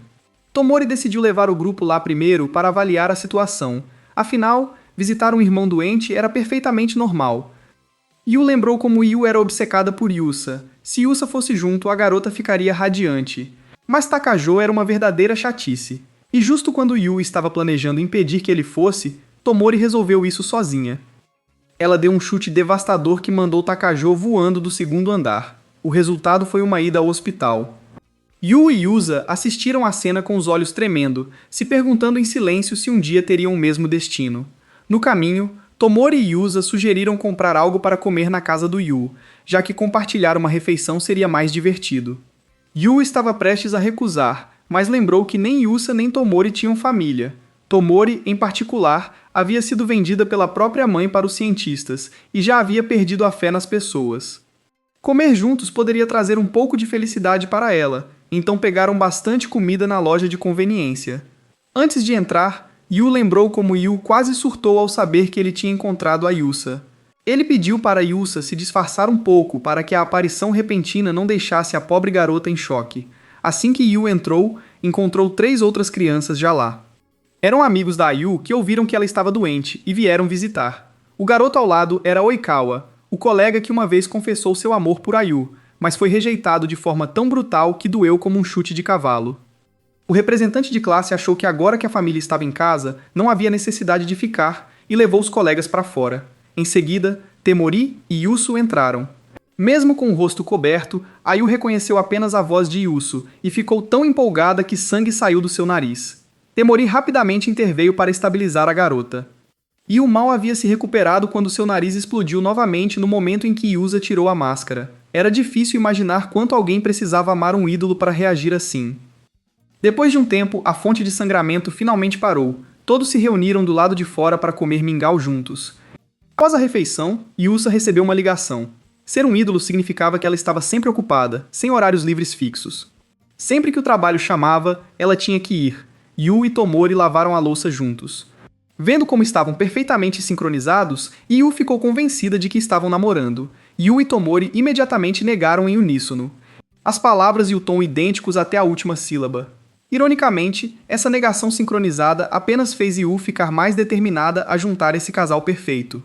Tomori decidiu levar o grupo lá primeiro para avaliar a situação. Afinal, visitar um irmão doente era perfeitamente normal. Yu lembrou como Yu era obcecada por Yusa. Se Yusa fosse junto, a garota ficaria radiante. Mas Takajou era uma verdadeira chatice. E justo quando Yu estava planejando impedir que ele fosse, Tomori resolveu isso sozinha. Ela deu um chute devastador que mandou Takajou voando do 2º andar. O resultado foi uma ida ao hospital. Yu e Yusa assistiram à cena com os olhos tremendo, se perguntando em silêncio se um dia teriam o mesmo destino. No caminho, Tomori e Yusa sugeriram comprar algo para comer na casa do Yu, já que compartilhar uma refeição seria mais divertido. Yu estava prestes a recusar, mas lembrou que nem Yusa nem Tomori tinham família. Tomori, em particular, havia sido vendida pela própria mãe para os cientistas e já havia perdido a fé nas pessoas. Comer juntos poderia trazer um pouco de felicidade para ela, então pegaram bastante comida na loja de conveniência. Antes de entrar, Yu lembrou como Yu quase surtou ao saber que ele tinha encontrado a Yusa. Ele pediu para Yusa se disfarçar um pouco para que a aparição repentina não deixasse a pobre garota em choque. Assim que Yu entrou, encontrou 3 outras crianças já lá. Eram amigos da Yu que ouviram que ela estava doente e vieram visitar. O garoto ao lado era Oikawa, o colega que uma vez confessou seu amor por Ayu, mas foi rejeitado de forma tão brutal que doeu como um chute de cavalo. O representante de classe achou que agora que a família estava em casa, não havia necessidade de ficar e levou os colegas para fora. Em seguida, Temori e Yusu entraram. Mesmo com o rosto coberto, Ayu reconheceu apenas a voz de Yusu e ficou tão empolgada que sangue saiu do seu nariz. Temori rapidamente interveio para estabilizar a garota. Yu mal havia se recuperado quando seu nariz explodiu novamente no momento em que Yusa tirou a máscara. Era difícil imaginar quanto alguém precisava amar um ídolo para reagir assim. Depois de um tempo, a fonte de sangramento finalmente parou. Todos se reuniram do lado de fora para comer mingau juntos. Após a refeição, Yusa recebeu uma ligação. Ser um ídolo significava que ela estava sempre ocupada, sem horários livres fixos. Sempre que o trabalho chamava, ela tinha que ir. Yu e Tomori lavaram a louça juntos. Vendo como estavam perfeitamente sincronizados, Yu ficou convencida de que estavam namorando. Yu e Tomori imediatamente negaram em uníssono. As palavras e o tom idênticos até a última sílaba. Ironicamente, essa negação sincronizada apenas fez Yu ficar mais determinada a juntar esse casal perfeito.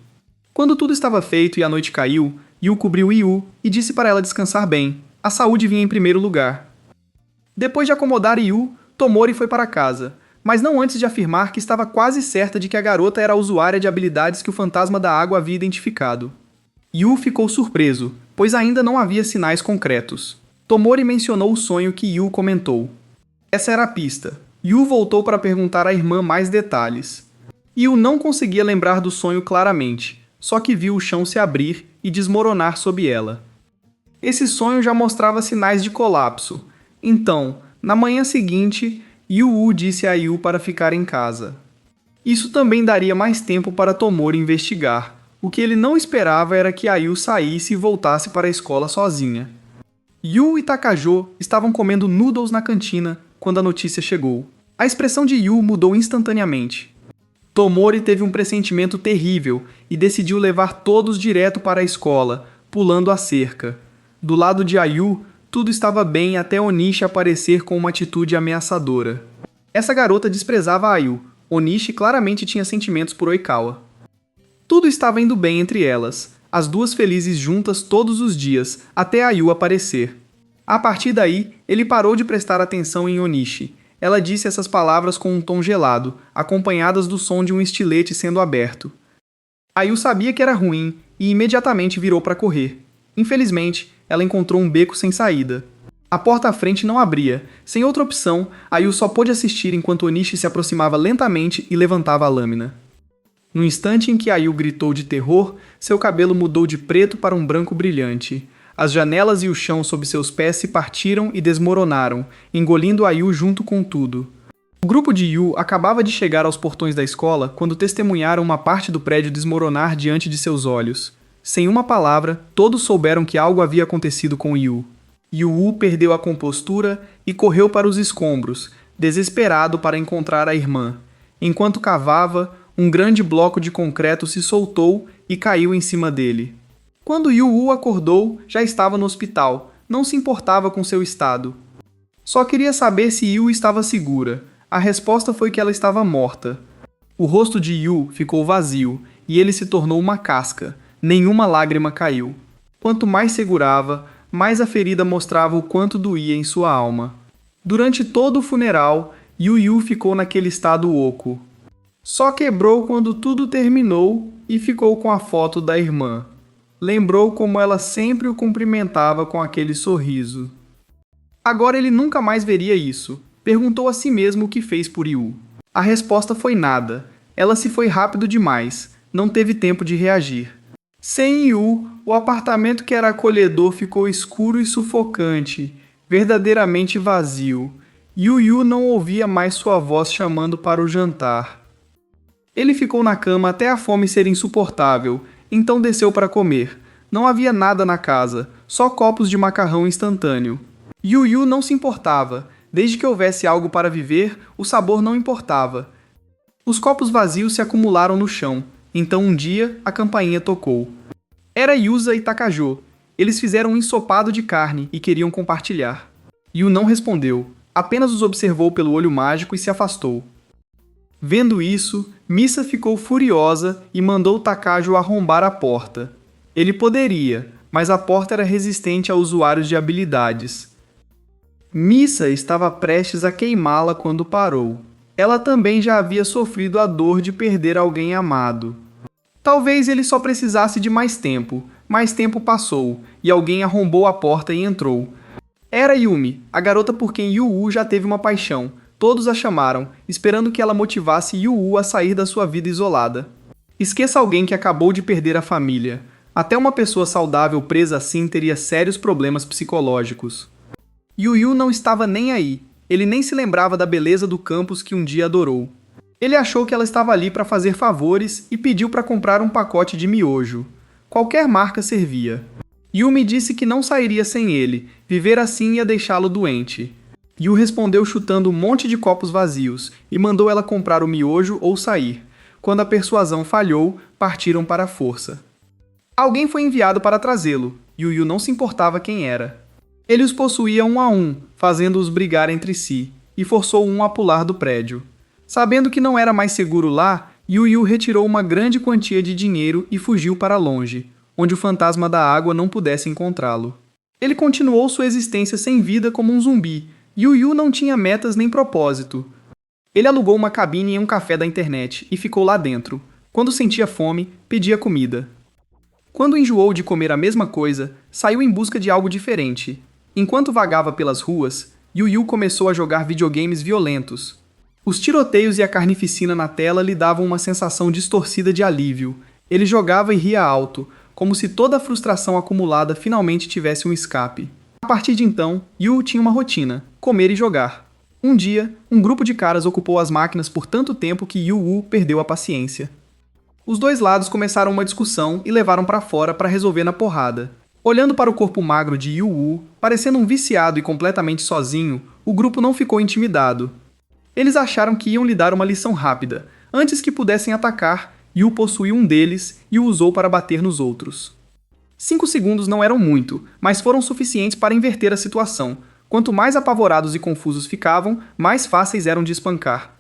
Quando tudo estava feito e a noite caiu, Yu cobriu Yu e disse para ela descansar bem. A saúde vinha em primeiro lugar. Depois de acomodar Yu, Tomori foi para casa, mas não antes de afirmar que estava quase certa de que a garota era a usuária de habilidades que o fantasma da água havia identificado. Yu ficou surpreso, pois ainda não havia sinais concretos. Tomori mencionou o sonho que Yu comentou. Essa era a pista. Yu voltou para perguntar à irmã mais detalhes. Yu não conseguia lembrar do sonho claramente, só que viu o chão se abrir e desmoronar sob ela. Esse sonho já mostrava sinais de colapso. Então, na manhã seguinte, Yu disse a Yu para ficar em casa. Isso também daria mais tempo para Tomori investigar. O que ele não esperava era que a Yu saísse e voltasse para a escola sozinha. Yu e Takajou estavam comendo noodles na cantina quando a notícia chegou. A expressão de Yu mudou instantaneamente. Tomori teve um pressentimento terrível e decidiu levar todos direto para a escola, pulando a cerca. Do lado de Ayu, tudo estava bem até Onishi aparecer com uma atitude ameaçadora. Essa garota desprezava a Ayu. Onishi claramente tinha sentimentos por Oikawa. Tudo estava indo bem entre elas. as duas felizes juntas todos os dias, até a Yu aparecer. A partir daí, ele parou de prestar atenção em Onishi. Ela disse essas palavras com um tom gelado, acompanhadas do som de um estilete sendo aberto. A Yu sabia que era ruim e imediatamente virou para correr. Infelizmente, ela encontrou um beco sem saída. A porta à frente não abria. Sem outra opção, a Yu só pôde assistir enquanto Onishi se aproximava lentamente e levantava a lâmina. No instante em que a Yu gritou de terror, seu cabelo mudou de preto para um branco brilhante. As janelas e o chão sob seus pés se partiram e desmoronaram, engolindo a Yu junto com tudo. O grupo de Yu acabava de chegar aos portões da escola quando testemunharam uma parte do prédio desmoronar diante de seus olhos. Sem uma palavra, todos souberam que algo havia acontecido com Yu. Yu perdeu a compostura e correu para os escombros, desesperado para encontrar a irmã. Enquanto cavava, um grande bloco de concreto se soltou e caiu em cima dele. Quando Yu acordou, já estava no hospital. Não se importava com seu estado. Só queria saber se Yu estava segura. A resposta foi que ela estava morta. O rosto de Yu ficou vazio e ele se tornou uma casca. Nenhuma lágrima caiu. Quanto mais segurava, mais a ferida mostrava o quanto doía em sua alma. Durante todo o funeral, Yu ficou naquele estado oco. Só quebrou quando tudo terminou e ficou com a foto da irmã. Lembrou como ela sempre o cumprimentava com aquele sorriso. Agora ele nunca mais veria isso. Perguntou a si mesmo o que fez por Yu. A resposta foi nada. Ela se foi rápido demais. Não teve tempo de reagir. Sem Yu, o apartamento que era acolhedor ficou escuro e sufocante, verdadeiramente vazio. Yu não ouvia mais sua voz chamando para o jantar. Ele ficou na cama até a fome ser insuportável, então desceu para comer. Não havia nada na casa, só copos de macarrão instantâneo. Yu não se importava. Desde que houvesse algo para viver, o sabor não importava. Os copos vazios se acumularam no chão. Então um dia, a campainha tocou. Era Yusa e Takajo. Eles fizeram um ensopado de carne e queriam compartilhar. Yu não respondeu. Apenas os observou pelo olho mágico e se afastou. Vendo isso, Misa ficou furiosa e mandou Takajo arrombar a porta. Ele poderia, mas a porta era resistente a usuários de habilidades. Misa estava prestes a queimá-la quando parou. Ela também já havia sofrido a dor de perder alguém amado. Talvez ele só precisasse de mais tempo. Mais tempo passou, e alguém arrombou a porta e entrou. Era Yumi, a garota por quem Yu já teve uma paixão. Todos a chamaram, esperando que ela motivasse Yu a sair da sua vida isolada. Esqueça alguém que acabou de perder a família. Até uma pessoa saudável presa assim teria sérios problemas psicológicos. Yu não estava nem aí. Ele nem se lembrava da beleza do campus que um dia adorou. Ele achou que ela estava ali para fazer favores e pediu para comprar um pacote de miojo. Qualquer marca servia. Yumi disse que não sairia sem ele. Viver assim ia deixá-lo doente. Yu respondeu chutando um monte de copos vazios e mandou ela comprar o miojo ou sair. Quando a persuasão falhou, partiram para a força. Alguém foi enviado para trazê-lo. Yu não se importava quem era. Ele os possuía um a um, fazendo-os brigar entre si, e forçou um a pular do prédio. Sabendo que não era mais seguro lá, Yu retirou uma grande quantia de dinheiro e fugiu para longe, onde o fantasma da água não pudesse encontrá-lo. Ele continuou sua existência sem vida como um zumbi. Yu não tinha metas nem propósito. Ele alugou uma cabine em um café da internet e ficou lá dentro. Quando sentia fome, pedia comida. Quando enjoou de comer a mesma coisa, saiu em busca de algo diferente. Enquanto vagava pelas ruas, Yu começou a jogar videogames violentos. Os tiroteios e a carnificina na tela lhe davam uma sensação distorcida de alívio. Ele jogava e ria alto, como se toda a frustração acumulada finalmente tivesse um escape. A partir de então, Yu tinha uma rotina: comer e jogar. Um dia, um grupo de caras ocupou as máquinas por tanto tempo que Yu perdeu a paciência. Os dois lados começaram uma discussão e levaram para fora para resolver na porrada. Olhando para o corpo magro de Yu, parecendo um viciado e completamente sozinho, o grupo não ficou intimidado. Eles acharam que iam lhe dar uma lição rápida. Antes que pudessem atacar, Yu possuiu um deles e o usou para bater nos outros. 5 segundos não eram muito, mas foram suficientes para inverter a situação. Quanto mais apavorados e confusos ficavam, mais fáceis eram de espancar.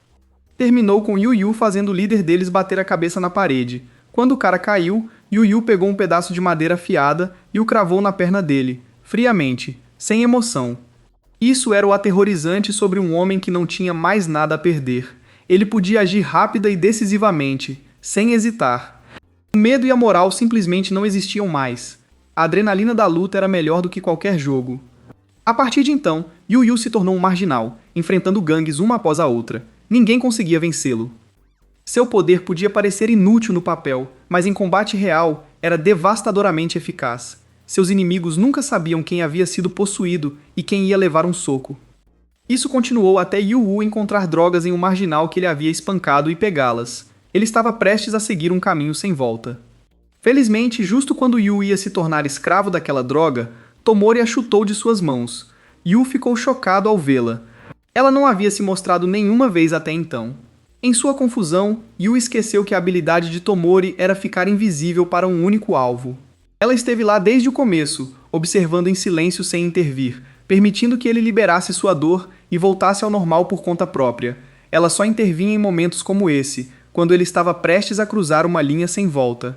Terminou com Yu fazendo o líder deles bater a cabeça na parede. Quando o cara caiu, Yu pegou um pedaço de madeira afiada e o cravou na perna dele, friamente, sem emoção. Isso era o aterrorizante sobre um homem que não tinha mais nada a perder. Ele podia agir rápida e decisivamente, sem hesitar. O medo e a moral simplesmente não existiam mais. A adrenalina da luta era melhor do que qualquer jogo. A partir de então, Yu se tornou um marginal, enfrentando gangues uma após a outra. Ninguém conseguia vencê-lo. Seu poder podia parecer inútil no papel, mas em combate real era devastadoramente eficaz. Seus inimigos nunca sabiam quem havia sido possuído e quem ia levar um soco. Isso continuou até Yu encontrar drogas em um marginal que ele havia espancado e pegá-las. Ele estava prestes a seguir um caminho sem volta. Felizmente, justo quando Yu ia se tornar escravo daquela droga, Tomori a chutou de suas mãos. Yu ficou chocado ao vê-la. Ela não havia se mostrado nenhuma vez até então. Em sua confusão, Yu esqueceu que a habilidade de Tomori era ficar invisível para um único alvo. Ela esteve lá desde o começo, observando em silêncio sem intervir, permitindo que ele liberasse sua dor e voltasse ao normal por conta própria. Ela só intervinha em momentos como esse, quando ele estava prestes a cruzar uma linha sem volta.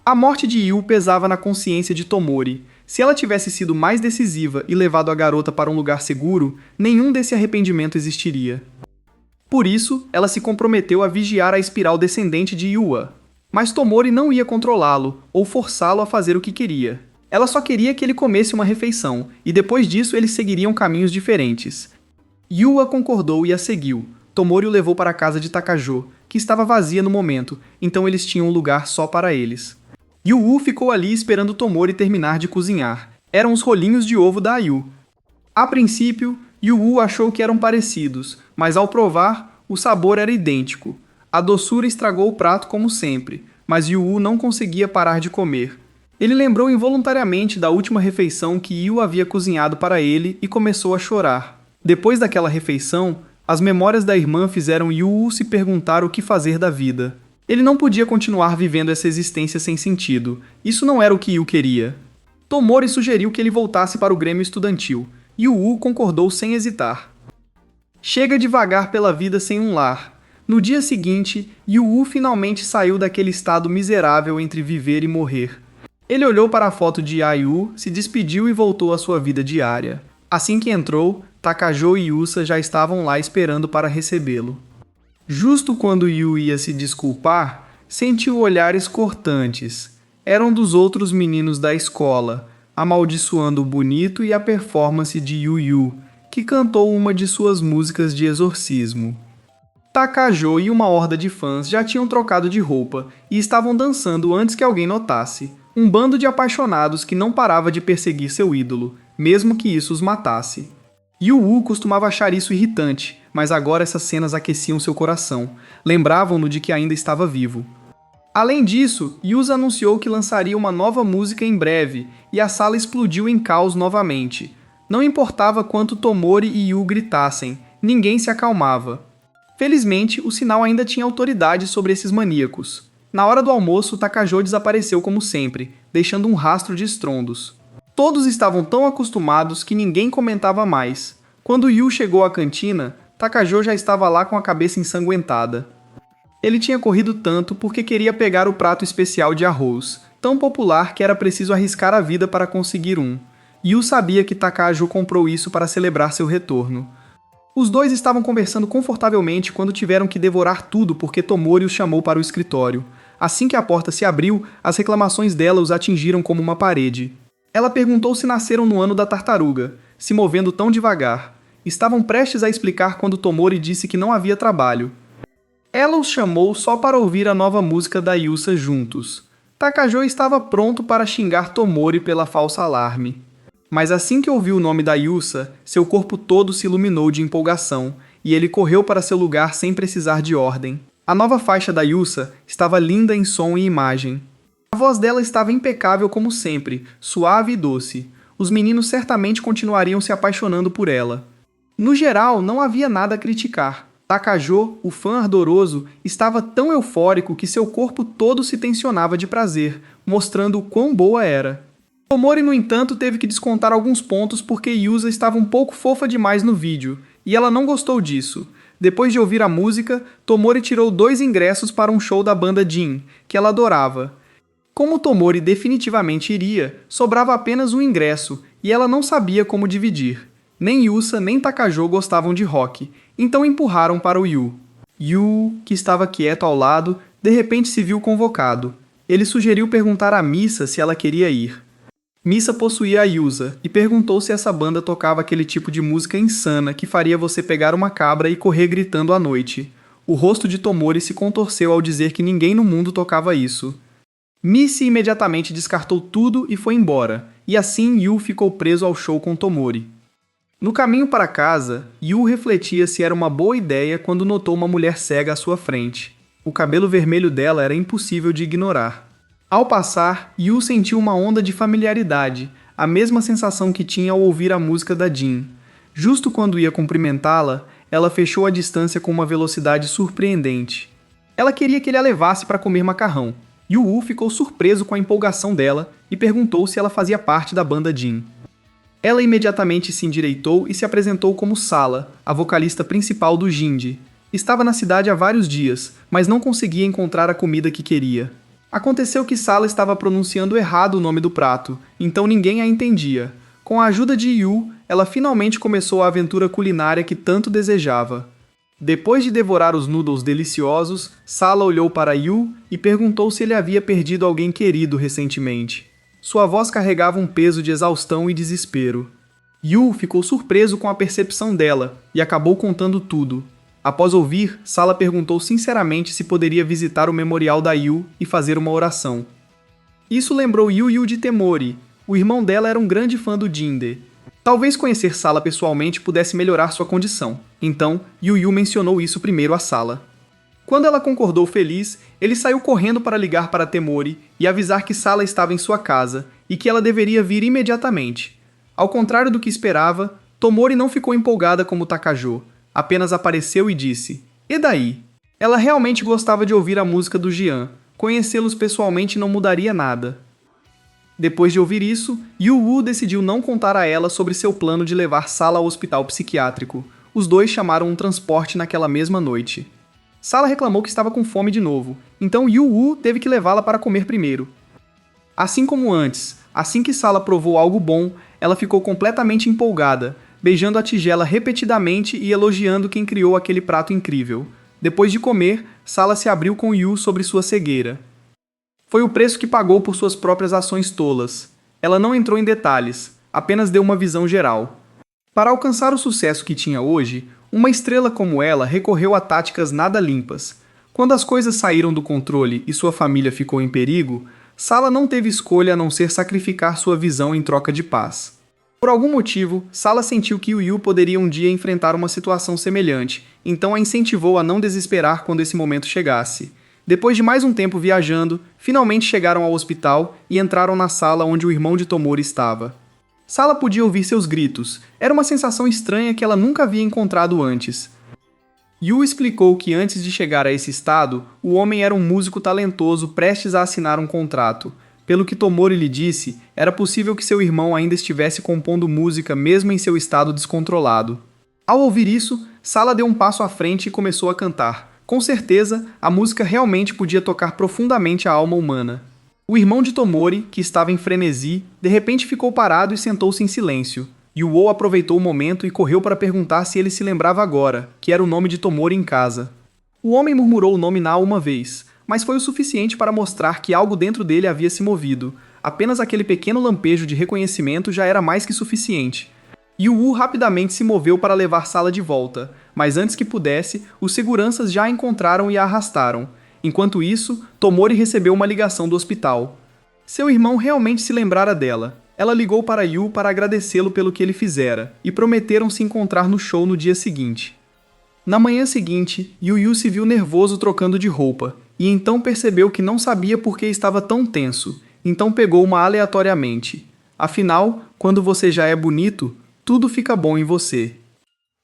A morte de Yu pesava na consciência de Tomori. Se ela tivesse sido mais decisiva e levado a garota para um lugar seguro, nenhum desse arrependimento existiria. Por isso, ela se comprometeu a vigiar a espiral descendente de Yua. Mas Tomori não ia controlá-lo ou forçá-lo a fazer o que queria. Ela só queria que ele comesse uma refeição, e depois disso eles seguiriam caminhos diferentes. Yua concordou e a seguiu. Tomori o levou para a casa de Takajo, que estava vazia no momento, então eles tinham um lugar só para eles. Yu ficou ali esperando Tomori terminar de cozinhar. Eram os rolinhos de ovo da Ayu. A princípio, Yu achou que eram parecidos, mas ao provar, o sabor era idêntico. A doçura estragou o prato como sempre, mas Yu não conseguia parar de comer. Ele lembrou involuntariamente da última refeição que Yu havia cozinhado para ele e começou a chorar. Depois daquela refeição, as memórias da irmã fizeram Yu se perguntar o que fazer da vida. Ele não podia continuar vivendo essa existência sem sentido. Isso não era o que Yu queria. Tomori sugeriu que ele voltasse para o Grêmio Estudantil. Yu concordou sem hesitar. Chega de vagar pela vida sem um lar. No dia seguinte, Yu finalmente saiu daquele estado miserável entre viver e morrer. Ele olhou para a foto de Ayu, se despediu e voltou à sua vida diária. Assim que entrou, Takajo e Yusa já estavam lá esperando para recebê-lo. Justo quando Yu ia se desculpar, sentiu olhares cortantes. Eram dos outros meninos da escola, amaldiçoando o bonito e a performance de Yu, que cantou uma de suas músicas de exorcismo. Takajo e uma horda de fãs já tinham trocado de roupa e estavam dançando antes que alguém notasse. Um bando de apaixonados que não parava de perseguir seu ídolo, mesmo que isso os matasse. Yu costumava achar isso irritante, mas agora essas cenas aqueciam seu coração, lembravam-no de que ainda estava vivo. Além disso, Yusa anunciou que lançaria uma nova música em breve, e a sala explodiu em caos novamente. Não importava quanto Tomori e Yu gritassem, ninguém se acalmava. Felizmente, o sinal ainda tinha autoridade sobre esses maníacos. Na hora do almoço, Takajo desapareceu como sempre, deixando um rastro de estrondos. Todos estavam tão acostumados que ninguém comentava mais. Quando Yu chegou à cantina, Takajo já estava lá com a cabeça ensanguentada. Ele tinha corrido tanto porque queria pegar o prato especial de arroz, tão popular que era preciso arriscar a vida para conseguir um. Yu sabia que Takajo comprou isso para celebrar seu retorno. Os dois estavam conversando confortavelmente quando tiveram que devorar tudo porque Tomori os chamou para o escritório. Assim que a porta se abriu, as reclamações dela os atingiram como uma parede. Ela perguntou se nasceram no ano da tartaruga, se movendo tão devagar. Estavam prestes a explicar quando Tomori disse que não havia trabalho. Ela os chamou só para ouvir a nova música da Yusa juntos. Takajo estava pronto para xingar Tomori pela falsa alarme. Mas assim que ouviu o nome da Yusa, seu corpo todo se iluminou de empolgação, e ele correu para seu lugar sem precisar de ordem. A nova faixa da Yusa estava linda em som e imagem. A voz dela estava impecável como sempre, suave e doce. Os meninos certamente continuariam se apaixonando por ela. No geral, não havia nada a criticar. Takajo, o fã ardoroso, estava tão eufórico que seu corpo todo se tensionava de prazer, mostrando o quão boa era. Tomori, no entanto, teve que descontar alguns pontos porque Yusa estava um pouco fofa demais no vídeo, e ela não gostou disso. Depois de ouvir a música, Tomori tirou 2 ingressos para um show da banda Jin, que ela adorava. Como Tomori definitivamente iria, sobrava apenas um ingresso e ela não sabia como dividir. Nem Yusa nem Takajou gostavam de rock, então empurraram para o Yu. Yu, que estava quieto ao lado, de repente se viu convocado. Ele sugeriu perguntar a Misa se ela queria ir. Misa possuía a Yusa e perguntou se essa banda tocava aquele tipo de música insana que faria você pegar uma cabra e correr gritando à noite. O rosto de Tomori se contorceu ao dizer que ninguém no mundo tocava isso. Missy imediatamente descartou tudo e foi embora, e assim Yu ficou preso ao show com Tomori. No caminho para casa, Yu refletia se era uma boa ideia quando notou uma mulher cega à sua frente. O cabelo vermelho dela era impossível de ignorar. Ao passar, Yu sentiu uma onda de familiaridade, a mesma sensação que tinha ao ouvir a música da Jin. Justo quando ia cumprimentá-la, ela fechou a distância com uma velocidade surpreendente. Ela queria que ele a levasse para comer macarrão. Yu ficou surpreso com a empolgação dela e perguntou se ela fazia parte da banda Jin. Ela imediatamente se endireitou e se apresentou como Sala, a vocalista principal do Jinji. Estava na cidade há vários dias, mas não conseguia encontrar a comida que queria. Aconteceu que Sala estava pronunciando errado o nome do prato, então ninguém a entendia. Com a ajuda de Yu, ela finalmente começou a aventura culinária que tanto desejava. Depois de devorar os noodles deliciosos, Sala olhou para Yu e perguntou se ele havia perdido alguém querido recentemente. Sua voz carregava um peso de exaustão e desespero. Yu ficou surpreso com a percepção dela e acabou contando tudo. Após ouvir, Sala perguntou sinceramente se poderia visitar o memorial da Yu e fazer uma oração. Isso lembrou Yu de Temori. O irmão dela era um grande fã do Jinde. Talvez conhecer Sala pessoalmente pudesse melhorar sua condição. Então, Yu mencionou isso primeiro a Sala. Quando ela concordou feliz, ele saiu correndo para ligar para Temori e avisar que Sala estava em sua casa e que ela deveria vir imediatamente. Ao contrário do que esperava, Tomori não ficou empolgada como Takajou. Apenas apareceu e disse: "E daí?" Ela realmente gostava de ouvir a música do Jian. Conhecê-los pessoalmente não mudaria nada. Depois de ouvir isso, Yu decidiu não contar a ela sobre seu plano de levar Sala ao hospital psiquiátrico. Os dois chamaram um transporte naquela mesma noite. Sala reclamou que estava com fome de novo, então Yu teve que levá-la para comer primeiro. Assim como antes, assim que Sala provou algo bom, ela ficou completamente empolgada, beijando a tigela repetidamente e elogiando quem criou aquele prato incrível. Depois de comer, Sala se abriu com Yu sobre sua cegueira. Foi o preço que pagou por suas próprias ações tolas. Ela não entrou em detalhes, apenas deu uma visão geral. Para alcançar o sucesso que tinha hoje, uma estrela como ela recorreu a táticas nada limpas. Quando as coisas saíram do controle e sua família ficou em perigo, Sala não teve escolha a não ser sacrificar sua visão em troca de paz. Por algum motivo, Sala sentiu que Yu poderia um dia enfrentar uma situação semelhante, então a incentivou a não desesperar quando esse momento chegasse. Depois de mais um tempo viajando, finalmente chegaram ao hospital e entraram na sala onde o irmão de Tomori estava. Sala podia ouvir seus gritos. Era uma sensação estranha que ela nunca havia encontrado antes. Yu explicou que antes de chegar a esse estado, o homem era um músico talentoso prestes a assinar um contrato. Pelo que Tomori lhe disse, era possível que seu irmão ainda estivesse compondo música mesmo em seu estado descontrolado. Ao ouvir isso, Sala deu um passo à frente e começou a cantar. Com certeza, a música realmente podia tocar profundamente a alma humana. O irmão de Tomori, que estava em frenesi, de repente ficou parado e sentou-se em silêncio. Yu aproveitou o momento e correu para perguntar se ele se lembrava agora, que era o nome de Tomori em casa. O homem murmurou o nome Na uma vez, mas foi o suficiente para mostrar que algo dentro dele havia se movido. Apenas aquele pequeno lampejo de reconhecimento já era mais que suficiente. Yu rapidamente se moveu para levar Sala de volta, mas antes que pudesse, os seguranças já a encontraram e a arrastaram. Enquanto isso, Tomori recebeu uma ligação do hospital. Seu irmão realmente se lembrara dela. Ela ligou para Yu para agradecê-lo pelo que ele fizera, e prometeram se encontrar no show no dia seguinte. Na manhã seguinte, Yu se viu nervoso trocando de roupa, e então percebeu que não sabia por que estava tão tenso, então pegou uma aleatoriamente. Afinal, quando você já é bonito, tudo fica bom em você.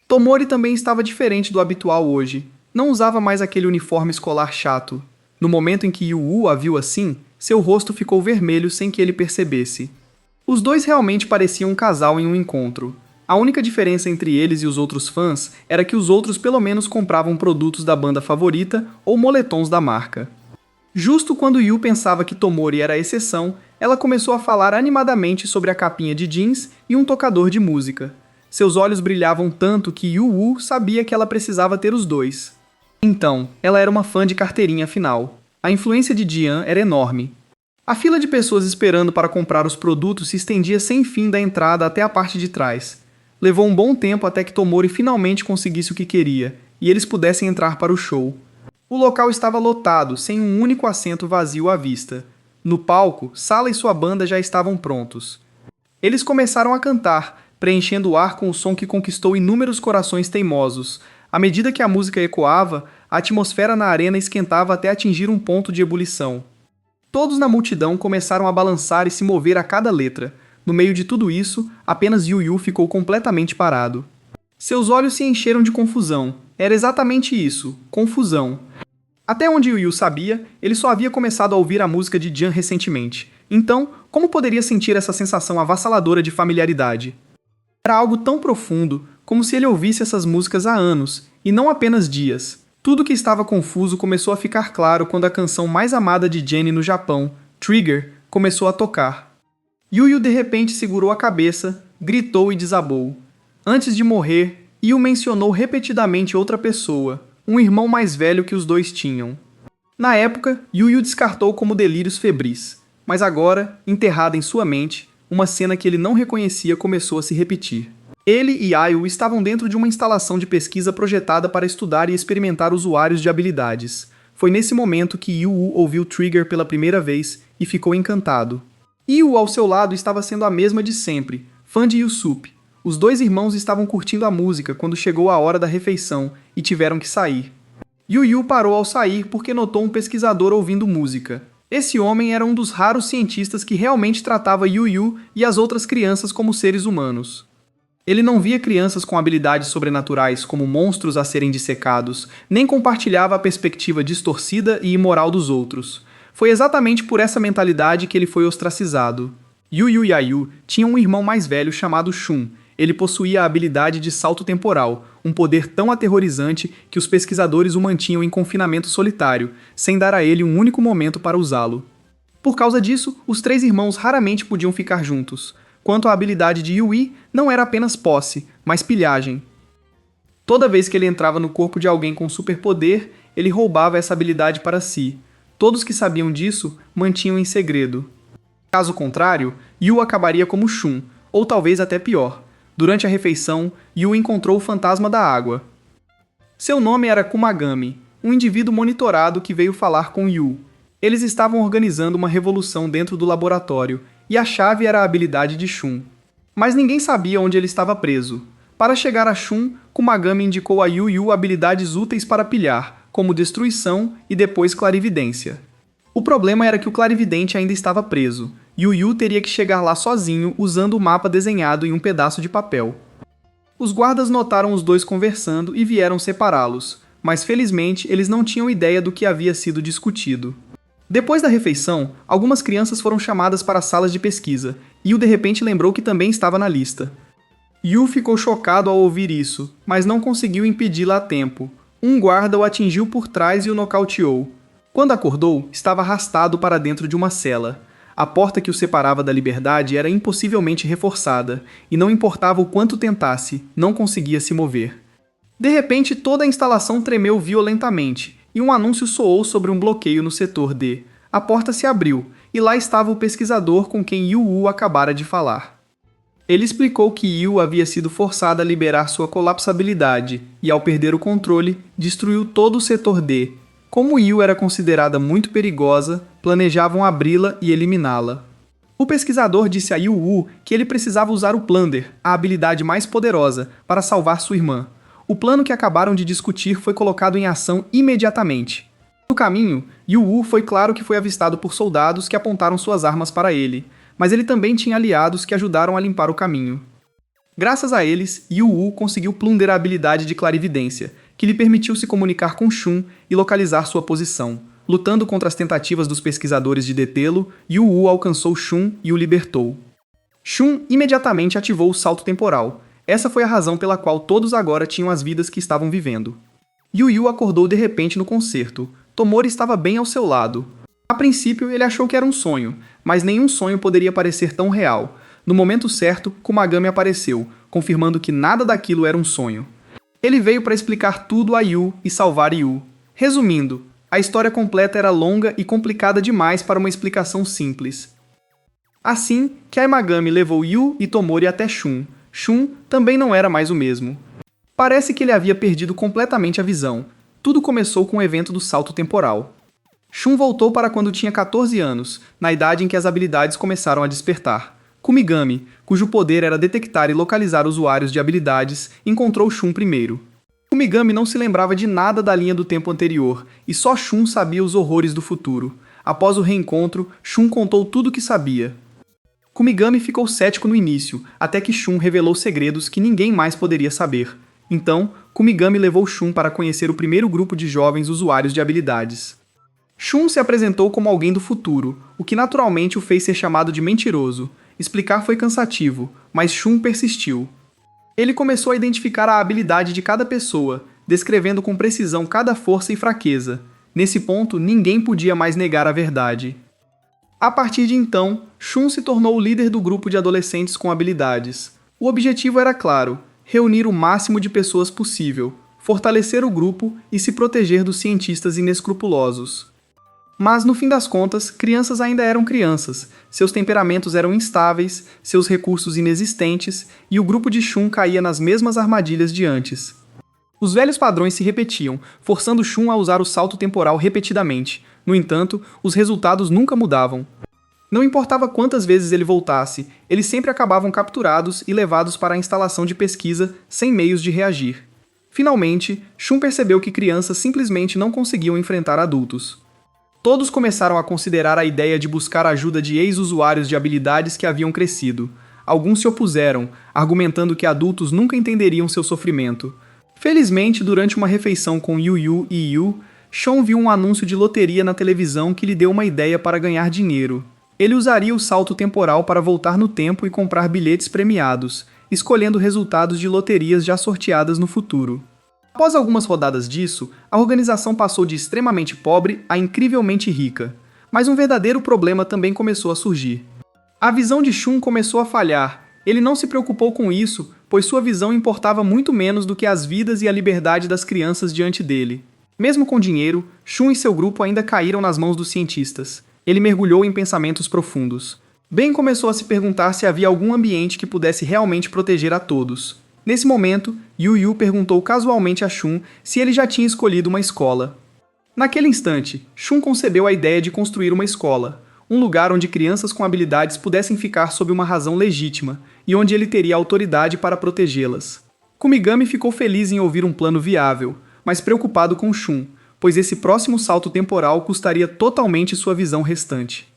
Tomori também estava diferente do habitual hoje. Não usava mais aquele uniforme escolar chato. No momento em que Yu a viu assim, seu rosto ficou vermelho sem que ele percebesse. Os dois realmente pareciam um casal em um encontro. A única diferença entre eles e os outros fãs era que os outros pelo menos compravam produtos da banda favorita ou moletons da marca. Justo quando Yu pensava que Tomori era a exceção, ela começou a falar animadamente sobre a capinha de jeans e um tocador de música. Seus olhos brilhavam tanto que Yu sabia que ela precisava ter os dois. Então, ela era uma fã de carteirinha afinal. A influência de Jian era enorme. A fila de pessoas esperando para comprar os produtos se estendia sem fim da entrada até a parte de trás. Levou um bom tempo até que Tomori finalmente conseguisse o que queria, e eles pudessem entrar para o show. O local estava lotado, sem um único assento vazio à vista. No palco, Sala e sua banda já estavam prontos. Eles começaram a cantar, preenchendo o ar com o som que conquistou inúmeros corações teimosos. À medida que a música ecoava, a atmosfera na arena esquentava até atingir um ponto de ebulição. Todos na multidão começaram a balançar e se mover a cada letra. No meio de tudo isso, apenas Yu ficou completamente parado. Seus olhos se encheram de confusão. Era exatamente isso, confusão. Até onde Yu sabia, ele só havia começado a ouvir a música de Jian recentemente. Então, como poderia sentir essa sensação avassaladora de familiaridade? Era algo tão profundo, como se ele ouvisse essas músicas há anos, e não apenas dias. Tudo que estava confuso começou a ficar claro quando a canção mais amada de Jenny no Japão, Trigger, começou a tocar. Yu de repente segurou a cabeça, gritou e desabou. Antes de morrer, Yu mencionou repetidamente outra pessoa, um irmão mais velho que os dois tinham. Na época, Yu descartou como delírios febris, mas agora, enterrada em sua mente, uma cena que ele não reconhecia começou a se repetir. Ele e Ayu estavam dentro de uma instalação de pesquisa projetada para estudar e experimentar usuários de habilidades. Foi nesse momento que Yu ouviu Trigger pela primeira vez e ficou encantado. Yu, ao seu lado, estava sendo a mesma de sempre, fã de Yusup. Os dois irmãos estavam curtindo a música quando chegou a hora da refeição e tiveram que sair. Yu parou ao sair porque notou um pesquisador ouvindo música. Esse homem era um dos raros cientistas que realmente tratava Yu e as outras crianças como seres humanos. Ele não via crianças com habilidades sobrenaturais como monstros a serem dissecados, nem compartilhava a perspectiva distorcida e imoral dos outros. Foi exatamente por essa mentalidade que ele foi ostracizado. Yu e Ayu tinham um irmão mais velho chamado Shun. Ele possuía a habilidade de salto temporal, um poder tão aterrorizante que os pesquisadores o mantinham em confinamento solitário, sem dar a ele um único momento para usá-lo. Por causa disso, os três irmãos raramente podiam ficar juntos. Quanto à habilidade de Yui, não era apenas posse, mas pilhagem. Toda vez que ele entrava no corpo de alguém com superpoder, ele roubava essa habilidade para si. Todos que sabiam disso mantinham em segredo. Caso contrário, Yu acabaria como Shun, ou talvez até pior. Durante a refeição, Yu encontrou o fantasma da água. Seu nome era Kumagami, um indivíduo monitorado que veio falar com Yu. Eles estavam organizando uma revolução dentro do laboratório, e a chave era a habilidade de Shun. Mas ninguém sabia onde ele estava preso. Para chegar a Shun, Kumagami indicou a Yu habilidades úteis para pilhar, como destruição e depois clarividência. O problema era que o clarividente ainda estava preso. Yu teria que chegar lá sozinho usando o mapa desenhado em um pedaço de papel. Os guardas notaram os dois conversando e vieram separá-los, mas felizmente eles não tinham ideia do que havia sido discutido. Depois da refeição, algumas crianças foram chamadas para as salas de pesquisa, e Yu de repente lembrou que também estava na lista. Yu ficou chocado ao ouvir isso, mas não conseguiu impedi-la a tempo. Um guarda o atingiu por trás e o nocauteou. Quando acordou, estava arrastado para dentro de uma cela. A porta que o separava da liberdade era impossivelmente reforçada, e não importava o quanto tentasse, não conseguia se mover. De repente, toda a instalação tremeu violentamente, e um anúncio soou sobre um bloqueio no setor D. A porta se abriu, e lá estava o pesquisador com quem Yu acabara de falar. Ele explicou que Yu havia sido forçada a liberar sua colapsabilidade, e ao perder o controle, destruiu todo o setor D. Como Yu era considerada muito perigosa, planejavam abri-la e eliminá-la. O pesquisador disse a Yu que ele precisava usar o Plunder, a habilidade mais poderosa, para salvar sua irmã. O plano que acabaram de discutir foi colocado em ação imediatamente. No caminho, Yu foi claro que foi avistado por soldados que apontaram suas armas para ele, mas ele também tinha aliados que ajudaram a limpar o caminho. Graças a eles, Yu conseguiu Plunder a habilidade de clarividência, que lhe permitiu se comunicar com Shun e localizar sua posição. Lutando contra as tentativas dos pesquisadores de detê-lo, Yu alcançou Shun e o libertou. Shun imediatamente ativou o salto temporal. Essa foi a razão pela qual todos agora tinham as vidas que estavam vivendo. Yu acordou de repente no concerto. Tomori estava bem ao seu lado. A princípio, ele achou que era um sonho, mas nenhum sonho poderia parecer tão real. No momento certo, Kumagami apareceu, confirmando que nada daquilo era um sonho. Ele veio para explicar tudo a Yu e salvar Yu. Resumindo, a história completa era longa e complicada demais para uma explicação simples. Assim, Kyaimagami levou Yu e Tomori até Shun. Shun também não era mais o mesmo. Parece que ele havia perdido completamente a visão. Tudo começou com o evento do salto temporal. Shun voltou para quando tinha 14 anos, na idade em que as habilidades começaram a despertar. Kumigami, cujo poder era detectar e localizar usuários de habilidades, encontrou Shun primeiro. Kumigami não se lembrava de nada da linha do tempo anterior, e só Shun sabia os horrores do futuro. Após o reencontro, Shun contou tudo o que sabia. Kumigami ficou cético no início, até que Shun revelou segredos que ninguém mais poderia saber. Então, Kumigami levou Shun para conhecer o primeiro grupo de jovens usuários de habilidades. Shun se apresentou como alguém do futuro, o que naturalmente o fez ser chamado de mentiroso. Explicar foi cansativo, mas Shun persistiu. Ele começou a identificar a habilidade de cada pessoa, descrevendo com precisão cada força e fraqueza. Nesse ponto, ninguém podia mais negar a verdade. A partir de então, Shun se tornou o líder do grupo de adolescentes com habilidades. O objetivo era claro: reunir o máximo de pessoas possível, fortalecer o grupo e se proteger dos cientistas inescrupulosos. Mas, no fim das contas, crianças ainda eram crianças, seus temperamentos eram instáveis, seus recursos inexistentes, e o grupo de Shun caía nas mesmas armadilhas de antes. Os velhos padrões se repetiam, forçando Shun a usar o salto temporal repetidamente. No entanto, os resultados nunca mudavam. Não importava quantas vezes ele voltasse, eles sempre acabavam capturados e levados para a instalação de pesquisa sem meios de reagir. Finalmente, Shun percebeu que crianças simplesmente não conseguiam enfrentar adultos. Todos começaram a considerar a ideia de buscar a ajuda de ex-usuários de habilidades que haviam crescido. Alguns se opuseram, argumentando que adultos nunca entenderiam seu sofrimento. Felizmente, durante uma refeição com Yu e Yu, Shun viu um anúncio de loteria na televisão que lhe deu uma ideia para ganhar dinheiro. Ele usaria o salto temporal para voltar no tempo e comprar bilhetes premiados, escolhendo resultados de loterias já sorteadas no futuro. Após algumas rodadas disso, a organização passou de extremamente pobre a incrivelmente rica. Mas um verdadeiro problema também começou a surgir. A visão de Shun começou a falhar. Ele não se preocupou com isso, pois sua visão importava muito menos do que as vidas e a liberdade das crianças diante dele. Mesmo com dinheiro, Shun e seu grupo ainda caíram nas mãos dos cientistas. Ele mergulhou em pensamentos profundos. Ben começou a se perguntar se havia algum ambiente que pudesse realmente proteger a todos. Nesse momento, Yu perguntou casualmente a Shun se ele já tinha escolhido uma escola. Naquele instante, Shun concebeu a ideia de construir uma escola, um lugar onde crianças com habilidades pudessem ficar sob uma razão legítima e onde ele teria autoridade para protegê-las. Kumigami ficou feliz em ouvir um plano viável, mas preocupado com Shun, pois esse próximo salto temporal custaria totalmente sua visão restante.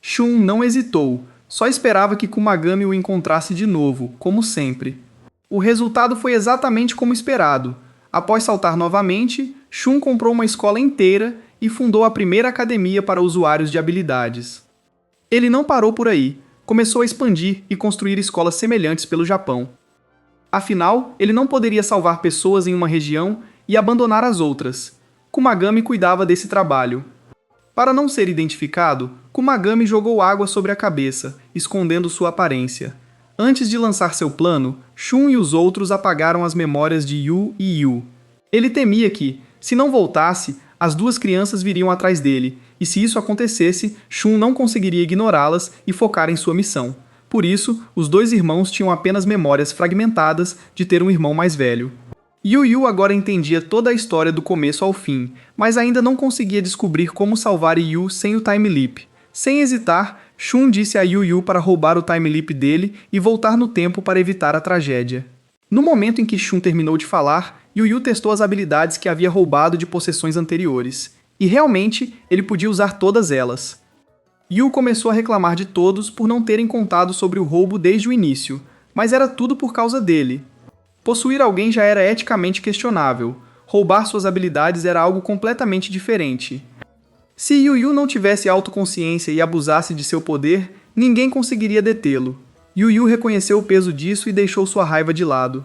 Shun não hesitou, só esperava que Kumagami o encontrasse de novo, como sempre. O resultado foi exatamente como esperado. Após saltar novamente, Shun comprou uma escola inteira e fundou a primeira academia para usuários de habilidades. Ele não parou por aí, começou a expandir e construir escolas semelhantes pelo Japão. Afinal, ele não poderia salvar pessoas em uma região e abandonar as outras. Kumagami cuidava desse trabalho. Para não ser identificado, Kumagami jogou água sobre a cabeça, escondendo sua aparência. Antes de lançar seu plano, Shun e os outros apagaram as memórias de Yu e Yu. Ele temia que, se não voltasse, as duas crianças viriam atrás dele, e se isso acontecesse, Shun não conseguiria ignorá-las e focar em sua missão. Por isso, os dois irmãos tinham apenas memórias fragmentadas de ter um irmão mais velho. Yu agora entendia toda a história do começo ao fim, mas ainda não conseguia descobrir como salvar Yu sem o Time Leap. Sem hesitar, Shun disse a Yu para roubar o Time Leap dele e voltar no tempo para evitar a tragédia. No momento em que Shun terminou de falar, Yu testou as habilidades que havia roubado de possessões anteriores. E realmente, ele podia usar todas elas. Yu começou a reclamar de todos por não terem contado sobre o roubo desde o início, mas era tudo por causa dele. Possuir alguém já era eticamente questionável. Roubar suas habilidades era algo completamente diferente. Se Yu não tivesse autoconsciência e abusasse de seu poder, ninguém conseguiria detê-lo. Yu reconheceu o peso disso e deixou sua raiva de lado.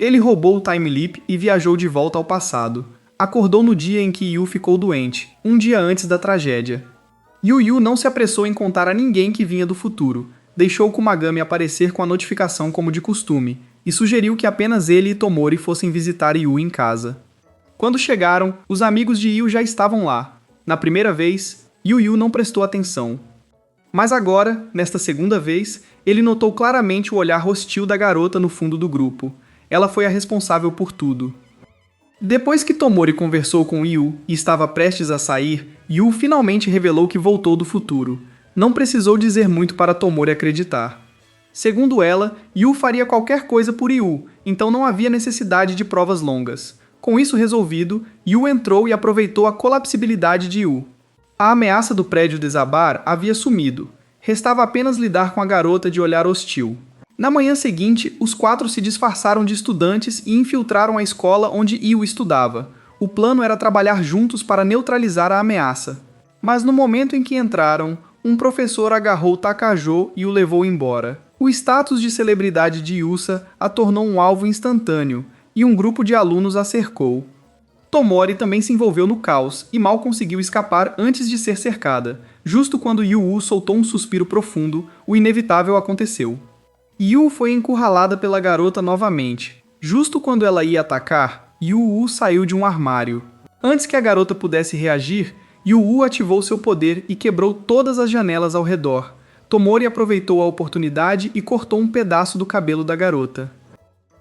Ele roubou o Time Leap e viajou de volta ao passado. Acordou no dia em que Yu ficou doente, um dia antes da tragédia. Yu Yu não se apressou em contar a ninguém que vinha do futuro. Deixou Kumagami aparecer com a notificação como de costume, e sugeriu que apenas ele e Tomori fossem visitar Yu em casa. Quando chegaram, os amigos de Yu já estavam lá. Na primeira vez, Yu Yu não prestou atenção. Mas agora, nesta segunda vez, ele notou claramente o olhar hostil da garota no fundo do grupo. Ela foi a responsável por tudo. Depois que Tomori conversou com Yu e estava prestes a sair, Yu finalmente revelou que voltou do futuro. Não precisou dizer muito para Tomori acreditar. Segundo ela, Yu faria qualquer coisa por Yu, então não havia necessidade de provas longas. Com isso resolvido, Yu entrou e aproveitou a colapsibilidade de Yu. A ameaça do prédio desabar havia sumido. Restava apenas lidar com a garota de olhar hostil. Na manhã seguinte, os quatro se disfarçaram de estudantes e infiltraram a escola onde Yu estudava. O plano era trabalhar juntos para neutralizar a ameaça. Mas no momento em que entraram, um professor agarrou Takajo e o levou embora. O status de celebridade de Yusa a tornou um alvo instantâneo, e um grupo de alunos a cercou. Tomori também se envolveu no caos e mal conseguiu escapar antes de ser cercada. Justo quando Yu soltou um suspiro profundo, o inevitável aconteceu. Yu foi encurralada pela garota novamente. Justo quando ela ia atacar, Yu saiu de um armário. Antes que a garota pudesse reagir, Yu ativou seu poder e quebrou todas as janelas ao redor. Tomori aproveitou a oportunidade e cortou um pedaço do cabelo da garota.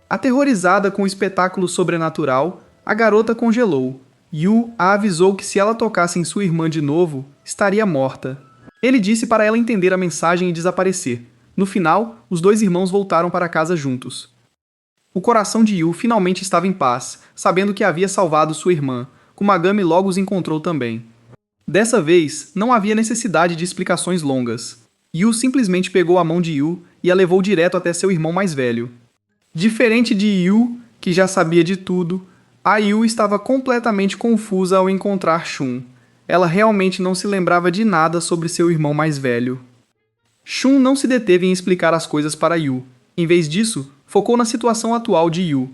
Aterrorizada com o espetáculo sobrenatural, a garota congelou. Yu a avisou que se ela tocasse em sua irmã de novo, estaria morta. Ele disse para ela entender a mensagem e desaparecer. No final, os dois irmãos voltaram para casa juntos. O coração de Yu finalmente estava em paz, sabendo que havia salvado sua irmã. Kumagami logo os encontrou também. Dessa vez, não havia necessidade de explicações longas. Yu simplesmente pegou a mão de Yu e a levou direto até seu irmão mais velho. Diferente de Yu, que já sabia de tudo, a Yu estava completamente confusa ao encontrar Shun. Ela realmente não se lembrava de nada sobre seu irmão mais velho. Shun não se deteve em explicar as coisas para Yu. Em vez disso, focou na situação atual de Yu.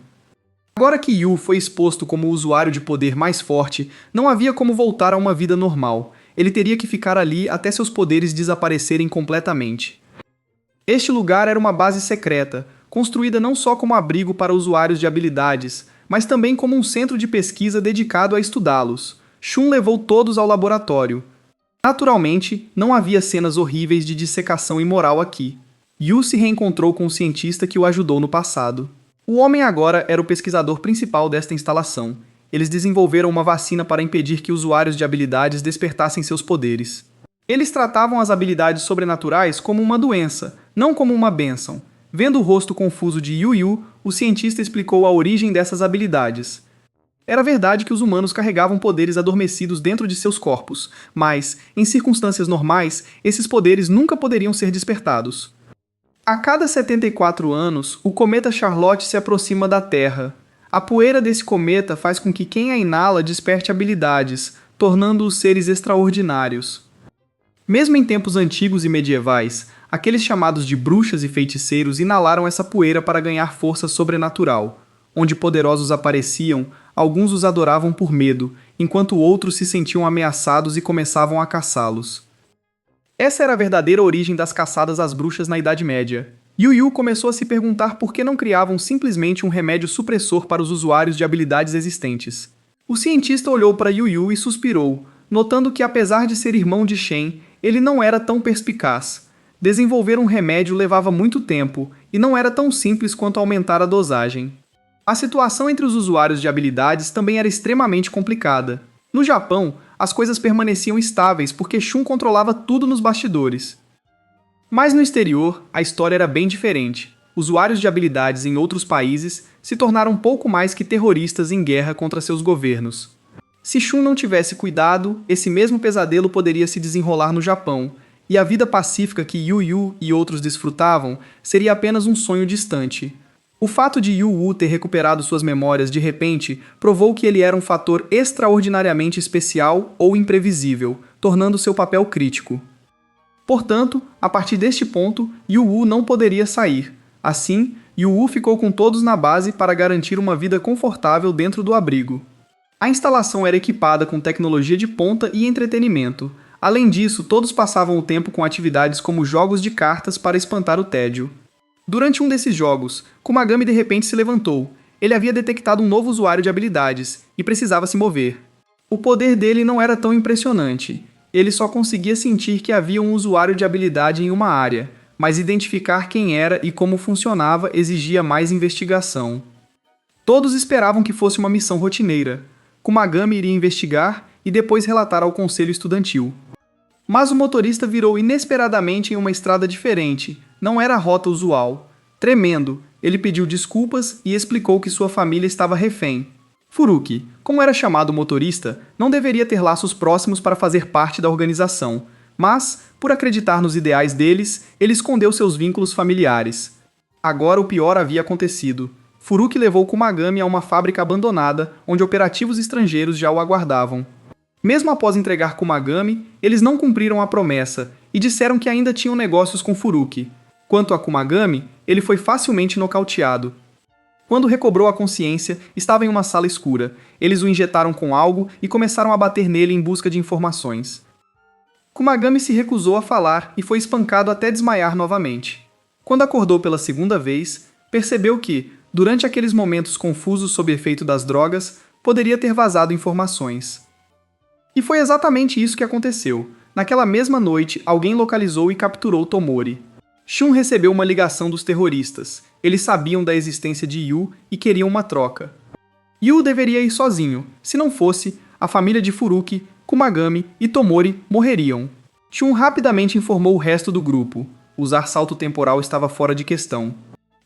Agora que Yu foi exposto como o usuário de poder mais forte, não havia como voltar a uma vida normal. Ele teria que ficar ali até seus poderes desaparecerem completamente. Este lugar era uma base secreta, construída não só como abrigo para usuários de habilidades, mas também como um centro de pesquisa dedicado a estudá-los. Shun levou todos ao laboratório. Naturalmente, não havia cenas horríveis de dissecação imoral aqui. Yu se reencontrou com o cientista que o ajudou no passado. O homem agora era o pesquisador principal desta instalação. Eles desenvolveram uma vacina para impedir que usuários de habilidades despertassem seus poderes. Eles tratavam as habilidades sobrenaturais como uma doença, não como uma bênção. Vendo o rosto confuso de Yu, o cientista explicou a origem dessas habilidades. Era verdade que os humanos carregavam poderes adormecidos dentro de seus corpos, mas, em circunstâncias normais, esses poderes nunca poderiam ser despertados. A cada 74 anos, o cometa Charlotte se aproxima da Terra. A poeira desse cometa faz com que quem a inala desperte habilidades, tornando-os seres extraordinários. Mesmo em tempos antigos e medievais, aqueles chamados de bruxas e feiticeiros inalaram essa poeira para ganhar força sobrenatural. Onde poderosos apareciam, alguns os adoravam por medo, enquanto outros se sentiam ameaçados e começavam a caçá-los. Essa era a verdadeira origem das caçadas às bruxas na Idade Média. Yu começou a se perguntar por que não criavam simplesmente um remédio supressor para os usuários de habilidades existentes. O cientista olhou para Yu e suspirou, notando que apesar de ser irmão de Shen, ele não era tão perspicaz. Desenvolver um remédio levava muito tempo, e não era tão simples quanto aumentar a dosagem. A situação entre os usuários de habilidades também era extremamente complicada. No Japão, as coisas permaneciam estáveis porque Shun controlava tudo nos bastidores. Mas no exterior, a história era bem diferente. Usuários de habilidades em outros países se tornaram pouco mais que terroristas em guerra contra seus governos. Se Shun não tivesse cuidado, esse mesmo pesadelo poderia se desenrolar no Japão, e a vida pacífica que Yu e outros desfrutavam seria apenas um sonho distante. O fato de Yu ter recuperado suas memórias de repente provou que ele era um fator extraordinariamente especial ou imprevisível, tornando seu papel crítico. Portanto, a partir deste ponto, Yu não poderia sair. Assim, Yu ficou com todos na base para garantir uma vida confortável dentro do abrigo. A instalação era equipada com tecnologia de ponta e entretenimento. Além disso, todos passavam o tempo com atividades como jogos de cartas para espantar o tédio. Durante um desses jogos, Kumagami de repente se levantou. Ele havia detectado um novo usuário de habilidades e precisava se mover. O poder dele não era tão impressionante. Ele só conseguia sentir que havia um usuário de habilidade em uma área, mas identificar quem era e como funcionava exigia mais investigação. Todos esperavam que fosse uma missão rotineira. Kumagami iria investigar e depois relatar ao conselho estudantil. Mas o motorista virou inesperadamente em uma estrada diferente, não era a rota usual. Tremendo, ele pediu desculpas e explicou que sua família estava refém. Furuki, como era chamado o motorista, não deveria ter laços próximos para fazer parte da organização, mas, por acreditar nos ideais deles, ele escondeu seus vínculos familiares. Agora o pior havia acontecido. Furuki levou Kumagami a uma fábrica abandonada, onde operativos estrangeiros já o aguardavam. Mesmo após entregar Kumagami, eles não cumpriram a promessa e disseram que ainda tinham negócios com Furuki. Quanto a Kumagami, ele foi facilmente nocauteado. Quando recobrou a consciência, estava em uma sala escura. Eles o injetaram com algo e começaram a bater nele em busca de informações. Kumagami se recusou a falar e foi espancado até desmaiar novamente. Quando acordou pela segunda vez, percebeu que, durante aqueles momentos confusos sob efeito das drogas, poderia ter vazado informações. E foi exatamente isso que aconteceu. Naquela mesma noite, alguém localizou e capturou Tomori. Shun recebeu uma ligação dos terroristas. Eles sabiam da existência de Yu e queriam uma troca. Yu deveria ir sozinho. Se não fosse, a família de Furuki, Kumagami e Tomori morreriam. Shun rapidamente informou o resto do grupo. Usar salto temporal estava fora de questão.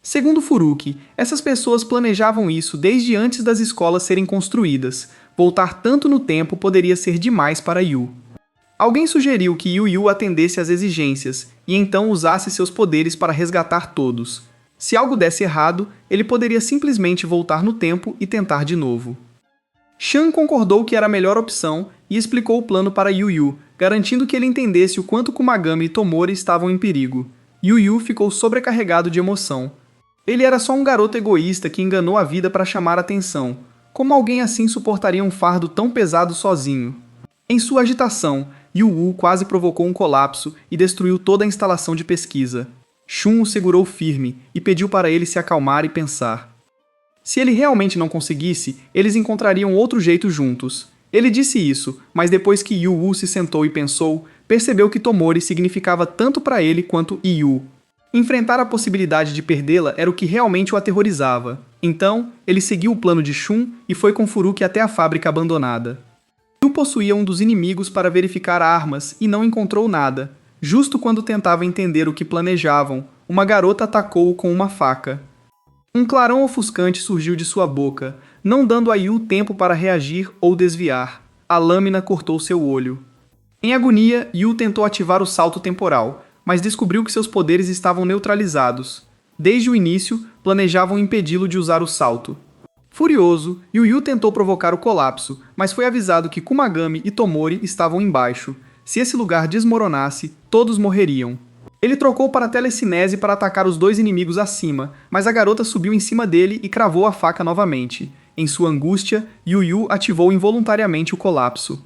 Segundo Furuki, essas pessoas planejavam isso desde antes das escolas serem construídas. Voltar tanto no tempo poderia ser demais para Yu. Alguém sugeriu que Yu atendesse às exigências e então usasse seus poderes para resgatar todos. Se algo desse errado, ele poderia simplesmente voltar no tempo e tentar de novo. Shan concordou que era a melhor opção e explicou o plano para Yu, garantindo que ele entendesse o quanto Kumagami e Tomori estavam em perigo. Yu ficou sobrecarregado de emoção. Ele era só um garoto egoísta que enganou a vida para chamar atenção. Como alguém assim suportaria um fardo tão pesado sozinho? Em sua agitação, Yu quase provocou um colapso e destruiu toda a instalação de pesquisa. Shun o segurou firme e pediu para ele se acalmar e pensar. Se ele realmente não conseguisse, eles encontrariam outro jeito juntos. Ele disse isso, mas depois que Yu se sentou e pensou, percebeu que Tomori significava tanto para ele quanto Yu. Enfrentar a possibilidade de perdê-la era o que realmente o aterrorizava. Então, ele seguiu o plano de Shun e foi com Furuki até a fábrica abandonada. Yu possuía um dos inimigos para verificar armas e não encontrou nada. Justo quando tentava entender o que planejavam, uma garota atacou-o com uma faca. Um clarão ofuscante surgiu de sua boca, não dando a Yu tempo para reagir ou desviar. A lâmina cortou seu olho. Em agonia, Yu tentou ativar o salto temporal, mas descobriu que seus poderes estavam neutralizados. Desde o início, planejavam impedi-lo de usar o salto. Furioso, Yu tentou provocar o colapso, mas foi avisado que Kumagami e Tomori estavam embaixo. Se esse lugar desmoronasse, todos morreriam. Ele trocou para a telecinese para atacar os dois inimigos acima, mas a garota subiu em cima dele e cravou a faca novamente. Em sua angústia, Yu ativou involuntariamente o colapso.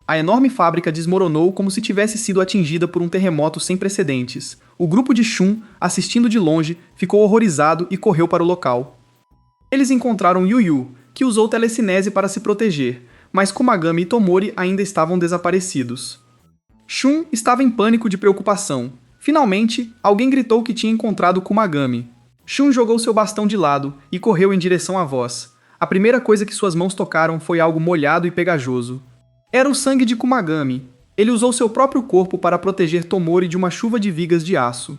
A enorme fábrica desmoronou como se tivesse sido atingida por um terremoto sem precedentes. O grupo de Shun, assistindo de longe, ficou horrorizado e correu para o local. Eles encontraram Yu, que usou telecinese para se proteger, mas Kumagami e Tomori ainda estavam desaparecidos. Shun estava em pânico de preocupação. Finalmente, alguém gritou que tinha encontrado Kumagami. Shun jogou seu bastão de lado e correu em direção à voz. A primeira coisa que suas mãos tocaram foi algo molhado e pegajoso. Era o sangue de Kumagami. Ele usou seu próprio corpo para proteger Tomori de uma chuva de vigas de aço.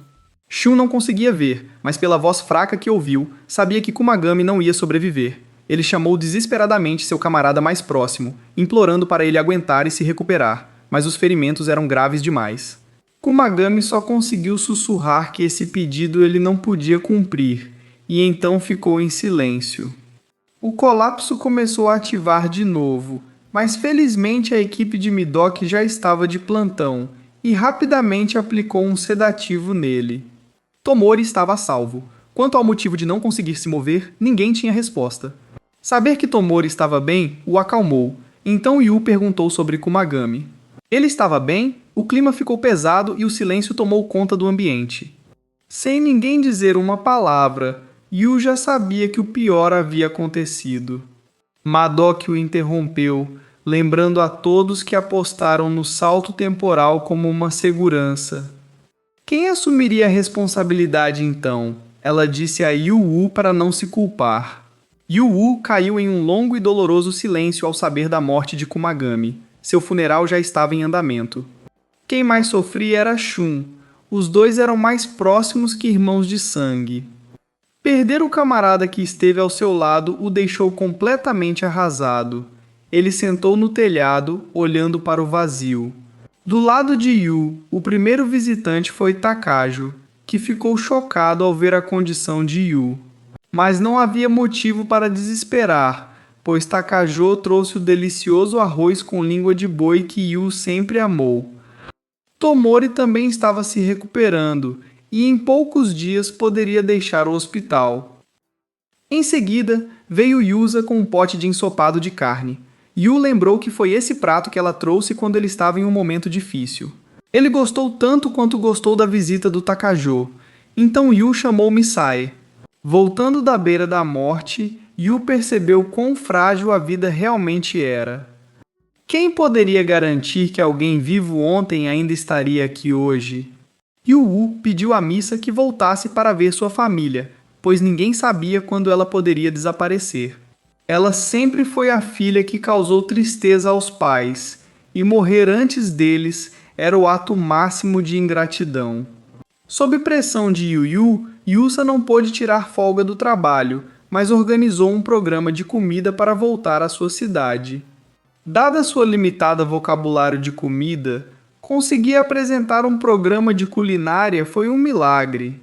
Shun não conseguia ver, mas pela voz fraca que ouviu, sabia que Kumagami não ia sobreviver. Ele chamou desesperadamente seu camarada mais próximo, implorando para ele aguentar e se recuperar, mas os ferimentos eram graves demais. Kumagami só conseguiu sussurrar que esse pedido ele não podia cumprir, e então ficou em silêncio. O colapso começou a ativar de novo, mas felizmente a equipe de Midok já estava de plantão, e rapidamente aplicou um sedativo nele. Tomori estava a salvo. Quanto ao motivo de não conseguir se mover, ninguém tinha resposta. Saber que Tomori estava bem o acalmou, então Yu perguntou sobre Kumagami. Ele estava bem, o clima ficou pesado e o silêncio tomou conta do ambiente. Sem ninguém dizer uma palavra, Yu já sabia que o pior havia acontecido. Madoc o interrompeu, lembrando a todos que apostaram no salto temporal como uma segurança. Quem assumiria a responsabilidade então? Ela disse a Yu-Wu para não se culpar. Yu-Wu caiu em um longo e doloroso silêncio ao saber da morte de Kumagami. Seu funeral já estava em andamento. Quem mais sofria era Shun. Os dois eram mais próximos que irmãos de sangue. Perder o camarada que esteve ao seu lado o deixou completamente arrasado. Ele sentou no telhado, olhando para o vazio. Do lado de Yu, o primeiro visitante foi Takajo, que ficou chocado ao ver a condição de Yu. Mas não havia motivo para desesperar, pois Takajo trouxe o delicioso arroz com língua de boi que Yu sempre amou. Tomori também estava se recuperando e em poucos dias poderia deixar o hospital. Em seguida, veio Yusa com um pote de ensopado de carne. Yu lembrou que foi esse prato que ela trouxe quando ele estava em um momento difícil. Ele gostou tanto quanto gostou da visita do Takajo, então Yu chamou Misae. Voltando da beira da morte, Yu percebeu quão frágil a vida realmente era. Quem poderia garantir que alguém vivo ontem ainda estaria aqui hoje? Yu-Wu pediu à missa que voltasse para ver sua família, pois ninguém sabia quando ela poderia desaparecer. Ela sempre foi a filha que causou tristeza aos pais, e morrer antes deles era o ato máximo de ingratidão. Sob pressão de Yu-Yu, Yusa não pôde tirar folga do trabalho, mas organizou um programa de comida para voltar à sua cidade. Dada sua limitada vocabulário de comida, conseguir apresentar um programa de culinária foi um milagre.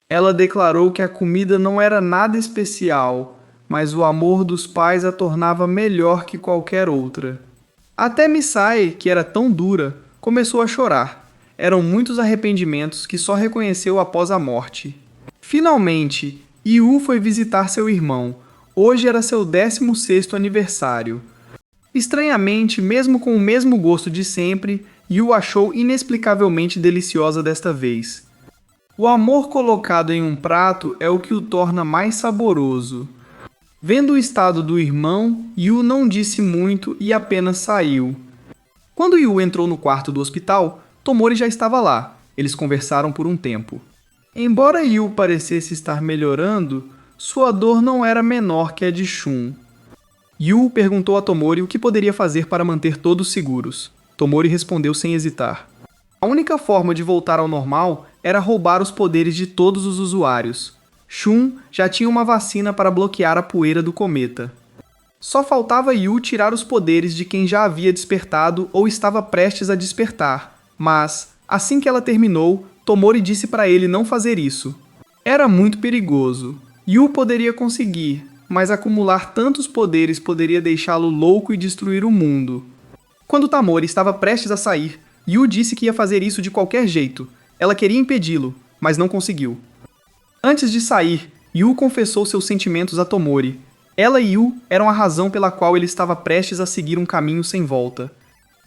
Ela declarou que a comida não era nada especial, mas o amor dos pais a tornava melhor que qualquer outra. Até Misae, que era tão dura, começou a chorar. Eram muitos arrependimentos que só reconheceu após a morte. Finalmente, Yu foi visitar seu irmão. Hoje era seu 16º aniversário. Estranhamente, mesmo com o mesmo gosto de sempre, Yu achou inexplicavelmente deliciosa desta vez. O amor colocado em um prato é o que o torna mais saboroso. Vendo o estado do irmão, Yu não disse muito e apenas saiu. Quando Yu entrou no quarto do hospital, Tomori já estava lá. Eles conversaram por um tempo. Embora Yu parecesse estar melhorando, sua dor não era menor que a de Shun. Yu perguntou a Tomori o que poderia fazer para manter todos seguros. Tomori respondeu sem hesitar. A única forma de voltar ao normal era roubar os poderes de todos os usuários. Shun já tinha uma vacina para bloquear a poeira do cometa. Só faltava Yu tirar os poderes de quem já havia despertado ou estava prestes a despertar, mas, assim que ela terminou, Tomori disse para ele não fazer isso. Era muito perigoso. Yu poderia conseguir, mas acumular tantos poderes poderia deixá-lo louco e destruir o mundo. Quando Tomori estava prestes a sair, Yu disse que ia fazer isso de qualquer jeito. Ela queria impedi-lo, mas não conseguiu. Antes de sair, Yu confessou seus sentimentos a Tomori. Ela e Yu eram a razão pela qual ele estava prestes a seguir um caminho sem volta.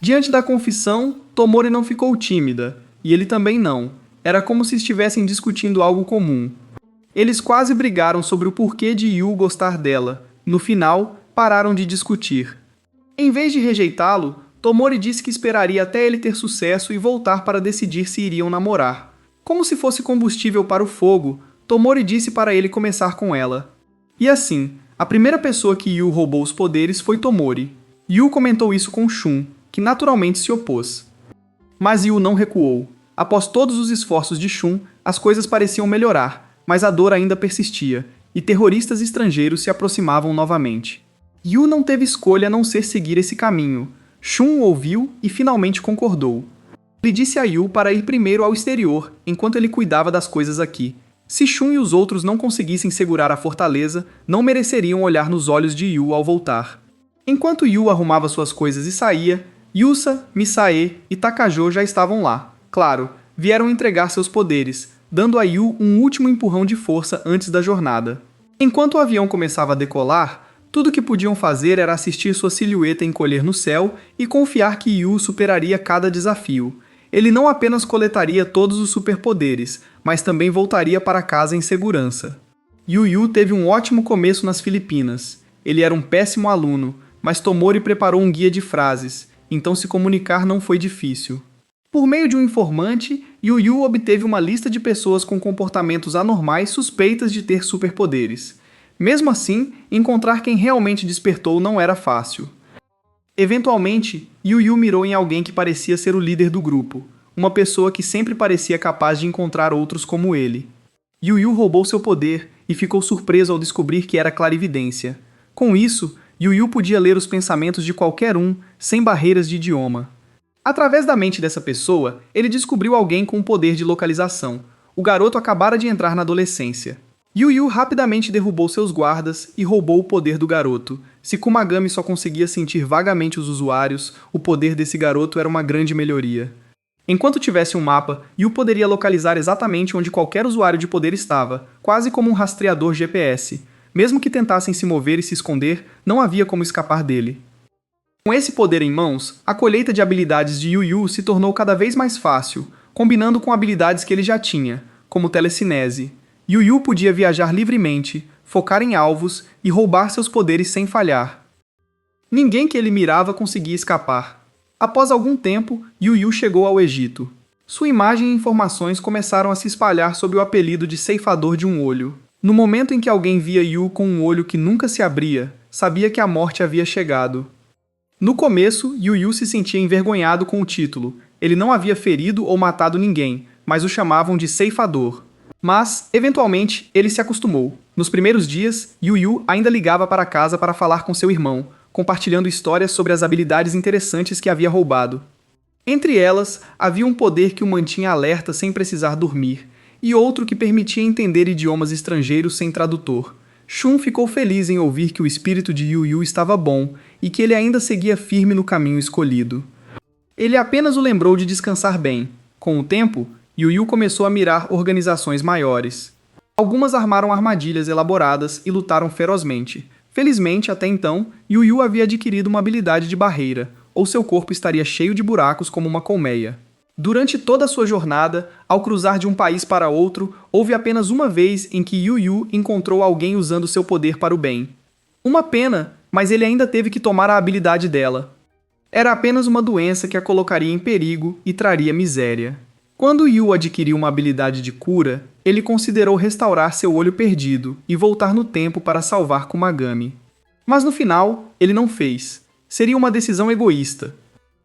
Diante da confissão, Tomori não ficou tímida, e ele também não. Era como se estivessem discutindo algo comum. Eles quase brigaram sobre o porquê de Yu gostar dela. No final, pararam de discutir. Em vez de rejeitá-lo, Tomori disse que esperaria até ele ter sucesso e voltar para decidir se iriam namorar. Como se fosse combustível para o fogo, Tomori disse para ele começar com ela. E assim, a primeira pessoa que Yu roubou os poderes foi Tomori. Yu comentou isso com Shun, que naturalmente se opôs. Mas Yu não recuou. Após todos os esforços de Shun, as coisas pareciam melhorar, mas a dor ainda persistia, e terroristas estrangeiros se aproximavam novamente. Yu não teve escolha a não ser seguir esse caminho. Shun o ouviu e finalmente concordou. Ele disse a Yu para ir primeiro ao exterior, enquanto ele cuidava das coisas aqui. Se Shun e os outros não conseguissem segurar a fortaleza, não mereceriam olhar nos olhos de Yu ao voltar. Enquanto Yu arrumava suas coisas e saía, Yusa, Misae e Takajo já estavam lá. Claro, vieram entregar seus poderes, dando a Yu um último empurrão de força antes da jornada. Enquanto o avião começava a decolar, Tudo que podiam fazer era assistir sua silhueta encolher no céu e confiar que Yu superaria cada desafio. Ele não apenas coletaria todos os superpoderes, mas também voltaria para casa em segurança. Yu teve um ótimo começo nas Filipinas. Ele era um péssimo aluno, mas Tomori preparou um guia de frases, então se comunicar não foi difícil. Por meio de um informante, Yu obteve uma lista de pessoas com comportamentos anormais suspeitas de ter superpoderes. Mesmo assim, encontrar quem realmente despertou não era fácil. Eventualmente, Yu mirou em alguém que parecia ser o líder do grupo, uma pessoa que sempre parecia capaz de encontrar outros como ele. Yu roubou seu poder e ficou surpreso ao descobrir que era clarividência. Com isso, Yu podia ler os pensamentos de qualquer um, sem barreiras de idioma. Através da mente dessa pessoa, ele descobriu alguém com um poder de localização. O garoto acabara de entrar na adolescência. Yu rapidamente derrubou seus guardas e roubou o poder do garoto. Se Kumagami só conseguia sentir vagamente os usuários, o poder desse garoto era uma grande melhoria. Enquanto tivesse um mapa, Yu poderia localizar exatamente onde qualquer usuário de poder estava, quase como um rastreador GPS. Mesmo que tentassem se mover e se esconder, não havia como escapar dele. Com esse poder em mãos, a colheita de habilidades de Yu se tornou cada vez mais fácil, combinando com habilidades que ele já tinha, como telecinese. Yu podia viajar livremente, focar em alvos e roubar seus poderes sem falhar. Ninguém que ele mirava conseguia escapar. Após algum tempo, Yu chegou ao Egito. Sua imagem e informações começaram a se espalhar sob o apelido de Ceifador de um Olho. No momento em que alguém via Yu com um olho que nunca se abria, sabia que a morte havia chegado. No começo, Yu se sentia envergonhado com o título. Ele não havia ferido ou matado ninguém, mas o chamavam de Ceifador. Mas, eventualmente, ele se acostumou. Nos primeiros dias, Yu ainda ligava para casa para falar com seu irmão, compartilhando histórias sobre as habilidades interessantes que havia roubado. Entre elas, havia um poder que o mantinha alerta sem precisar dormir, e outro que permitia entender idiomas estrangeiros sem tradutor. Shun ficou feliz em ouvir que o espírito de Yu estava bom e que ele ainda seguia firme no caminho escolhido. Ele apenas o lembrou de descansar bem. Com o tempo, Yu começou a mirar organizações maiores. Algumas armaram armadilhas elaboradas e lutaram ferozmente. Felizmente, até então, Yu havia adquirido uma habilidade de barreira, ou seu corpo estaria cheio de buracos como uma colmeia. Durante toda a sua jornada, ao cruzar de um país para outro, houve apenas uma vez em que Yu encontrou alguém usando seu poder para o bem. Uma pena, mas ele ainda teve que tomar a habilidade dela. Era apenas uma doença que a colocaria em perigo e traria miséria. Quando Yu adquiriu uma habilidade de cura, ele considerou restaurar seu olho perdido e voltar no tempo para salvar Kumagami. Mas no final, ele não fez. Seria uma decisão egoísta.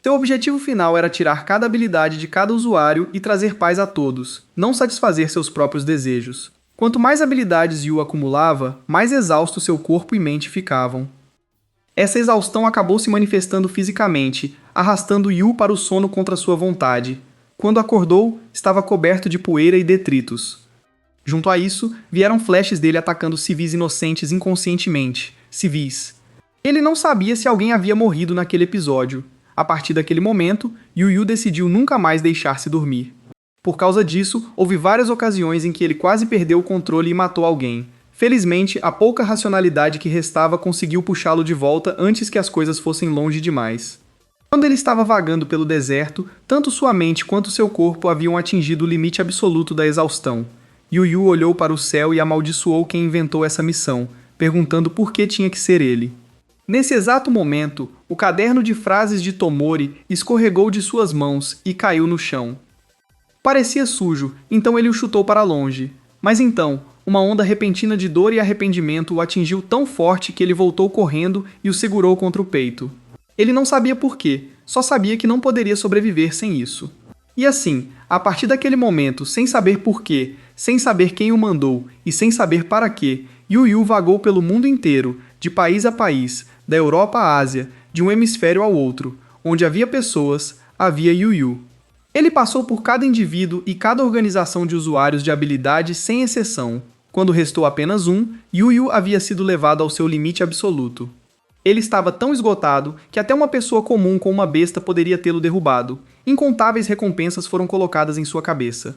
Seu objetivo final era tirar cada habilidade de cada usuário e trazer paz a todos, não satisfazer seus próprios desejos. Quanto mais habilidades Yu acumulava, mais exausto seu corpo e mente ficavam. Essa exaustão acabou se manifestando fisicamente, arrastando Yu para o sono contra sua vontade. Quando acordou, estava coberto de poeira e detritos. Junto a isso, vieram flashes dele atacando civis inocentes inconscientemente. Civis. Ele não sabia se alguém havia morrido naquele episódio. A partir daquele momento, Yu decidiu nunca mais deixar-se dormir. Por causa disso, houve várias ocasiões em que ele quase perdeu o controle e matou alguém. Felizmente, a pouca racionalidade que restava conseguiu puxá-lo de volta antes que as coisas fossem longe demais. Quando ele estava vagando pelo deserto, tanto sua mente quanto seu corpo haviam atingido o limite absoluto da exaustão. Yu olhou para o céu e amaldiçoou quem inventou essa missão, perguntando por que tinha que ser ele. Nesse exato momento, o caderno de frases de Tomori escorregou de suas mãos e caiu no chão. Parecia sujo, então ele o chutou para longe. Mas então, uma onda repentina de dor e arrependimento o atingiu tão forte que ele voltou correndo e o segurou contra o peito. Ele não sabia por quê, só sabia que não poderia sobreviver sem isso. E assim, a partir daquele momento, sem saber por quê, sem saber quem o mandou e sem saber para quê, Yu vagou pelo mundo inteiro, de país a país, da Europa à Ásia, de um hemisfério ao outro. Onde havia pessoas, havia Yu. Ele passou por cada indivíduo e cada organização de usuários de habilidade sem exceção. Quando restou apenas um, Yu havia sido levado ao seu limite absoluto. Ele estava tão esgotado que até uma pessoa comum com uma besta poderia tê-lo derrubado. Incontáveis recompensas foram colocadas em sua cabeça.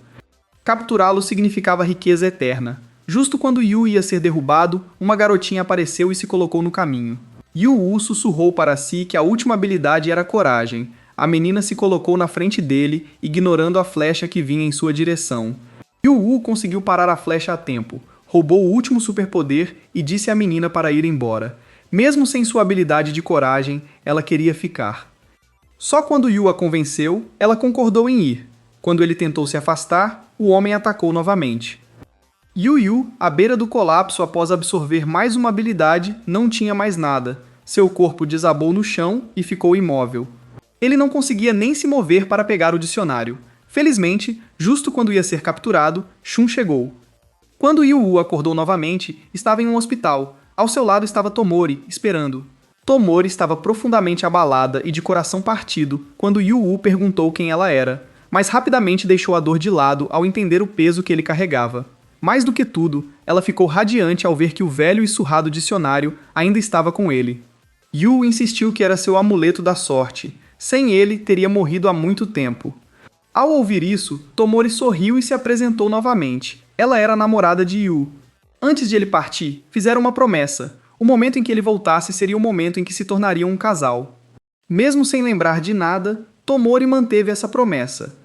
Capturá-lo significava riqueza eterna. Justo quando Yu ia ser derrubado, uma garotinha apareceu e se colocou no caminho. Yu sussurrou para si que a última habilidade era coragem. A menina se colocou na frente dele, ignorando a flecha que vinha em sua direção. Yu conseguiu parar a flecha a tempo, roubou o último superpoder e disse à menina para ir embora. Mesmo sem sua habilidade de coragem, ela queria ficar. Só quando Yu a convenceu, ela concordou em ir. Quando ele tentou se afastar, o homem atacou novamente. Yu, à beira do colapso após absorver mais uma habilidade, não tinha mais nada. Seu corpo desabou no chão e ficou imóvel. Ele não conseguia nem se mover para pegar o dicionário. Felizmente, justo quando ia ser capturado, Shun chegou. Quando Yu acordou novamente, estava em um hospital. Ao seu lado estava Tomori, esperando. Tomori estava profundamente abalada e de coração partido quando Yu perguntou quem ela era, mas rapidamente deixou a dor de lado ao entender o peso que ele carregava. Mais do que tudo, ela ficou radiante ao ver que o velho e surrado dicionário ainda estava com ele. Yu insistiu que era seu amuleto da sorte. Sem ele, teria morrido há muito tempo. Ao ouvir isso, Tomori sorriu e se apresentou novamente. Ela era a namorada de Yu. Antes de ele partir, fizeram uma promessa. O momento em que ele voltasse seria o momento em que se tornariam um casal. Mesmo sem lembrar de nada, Tomori manteve essa promessa.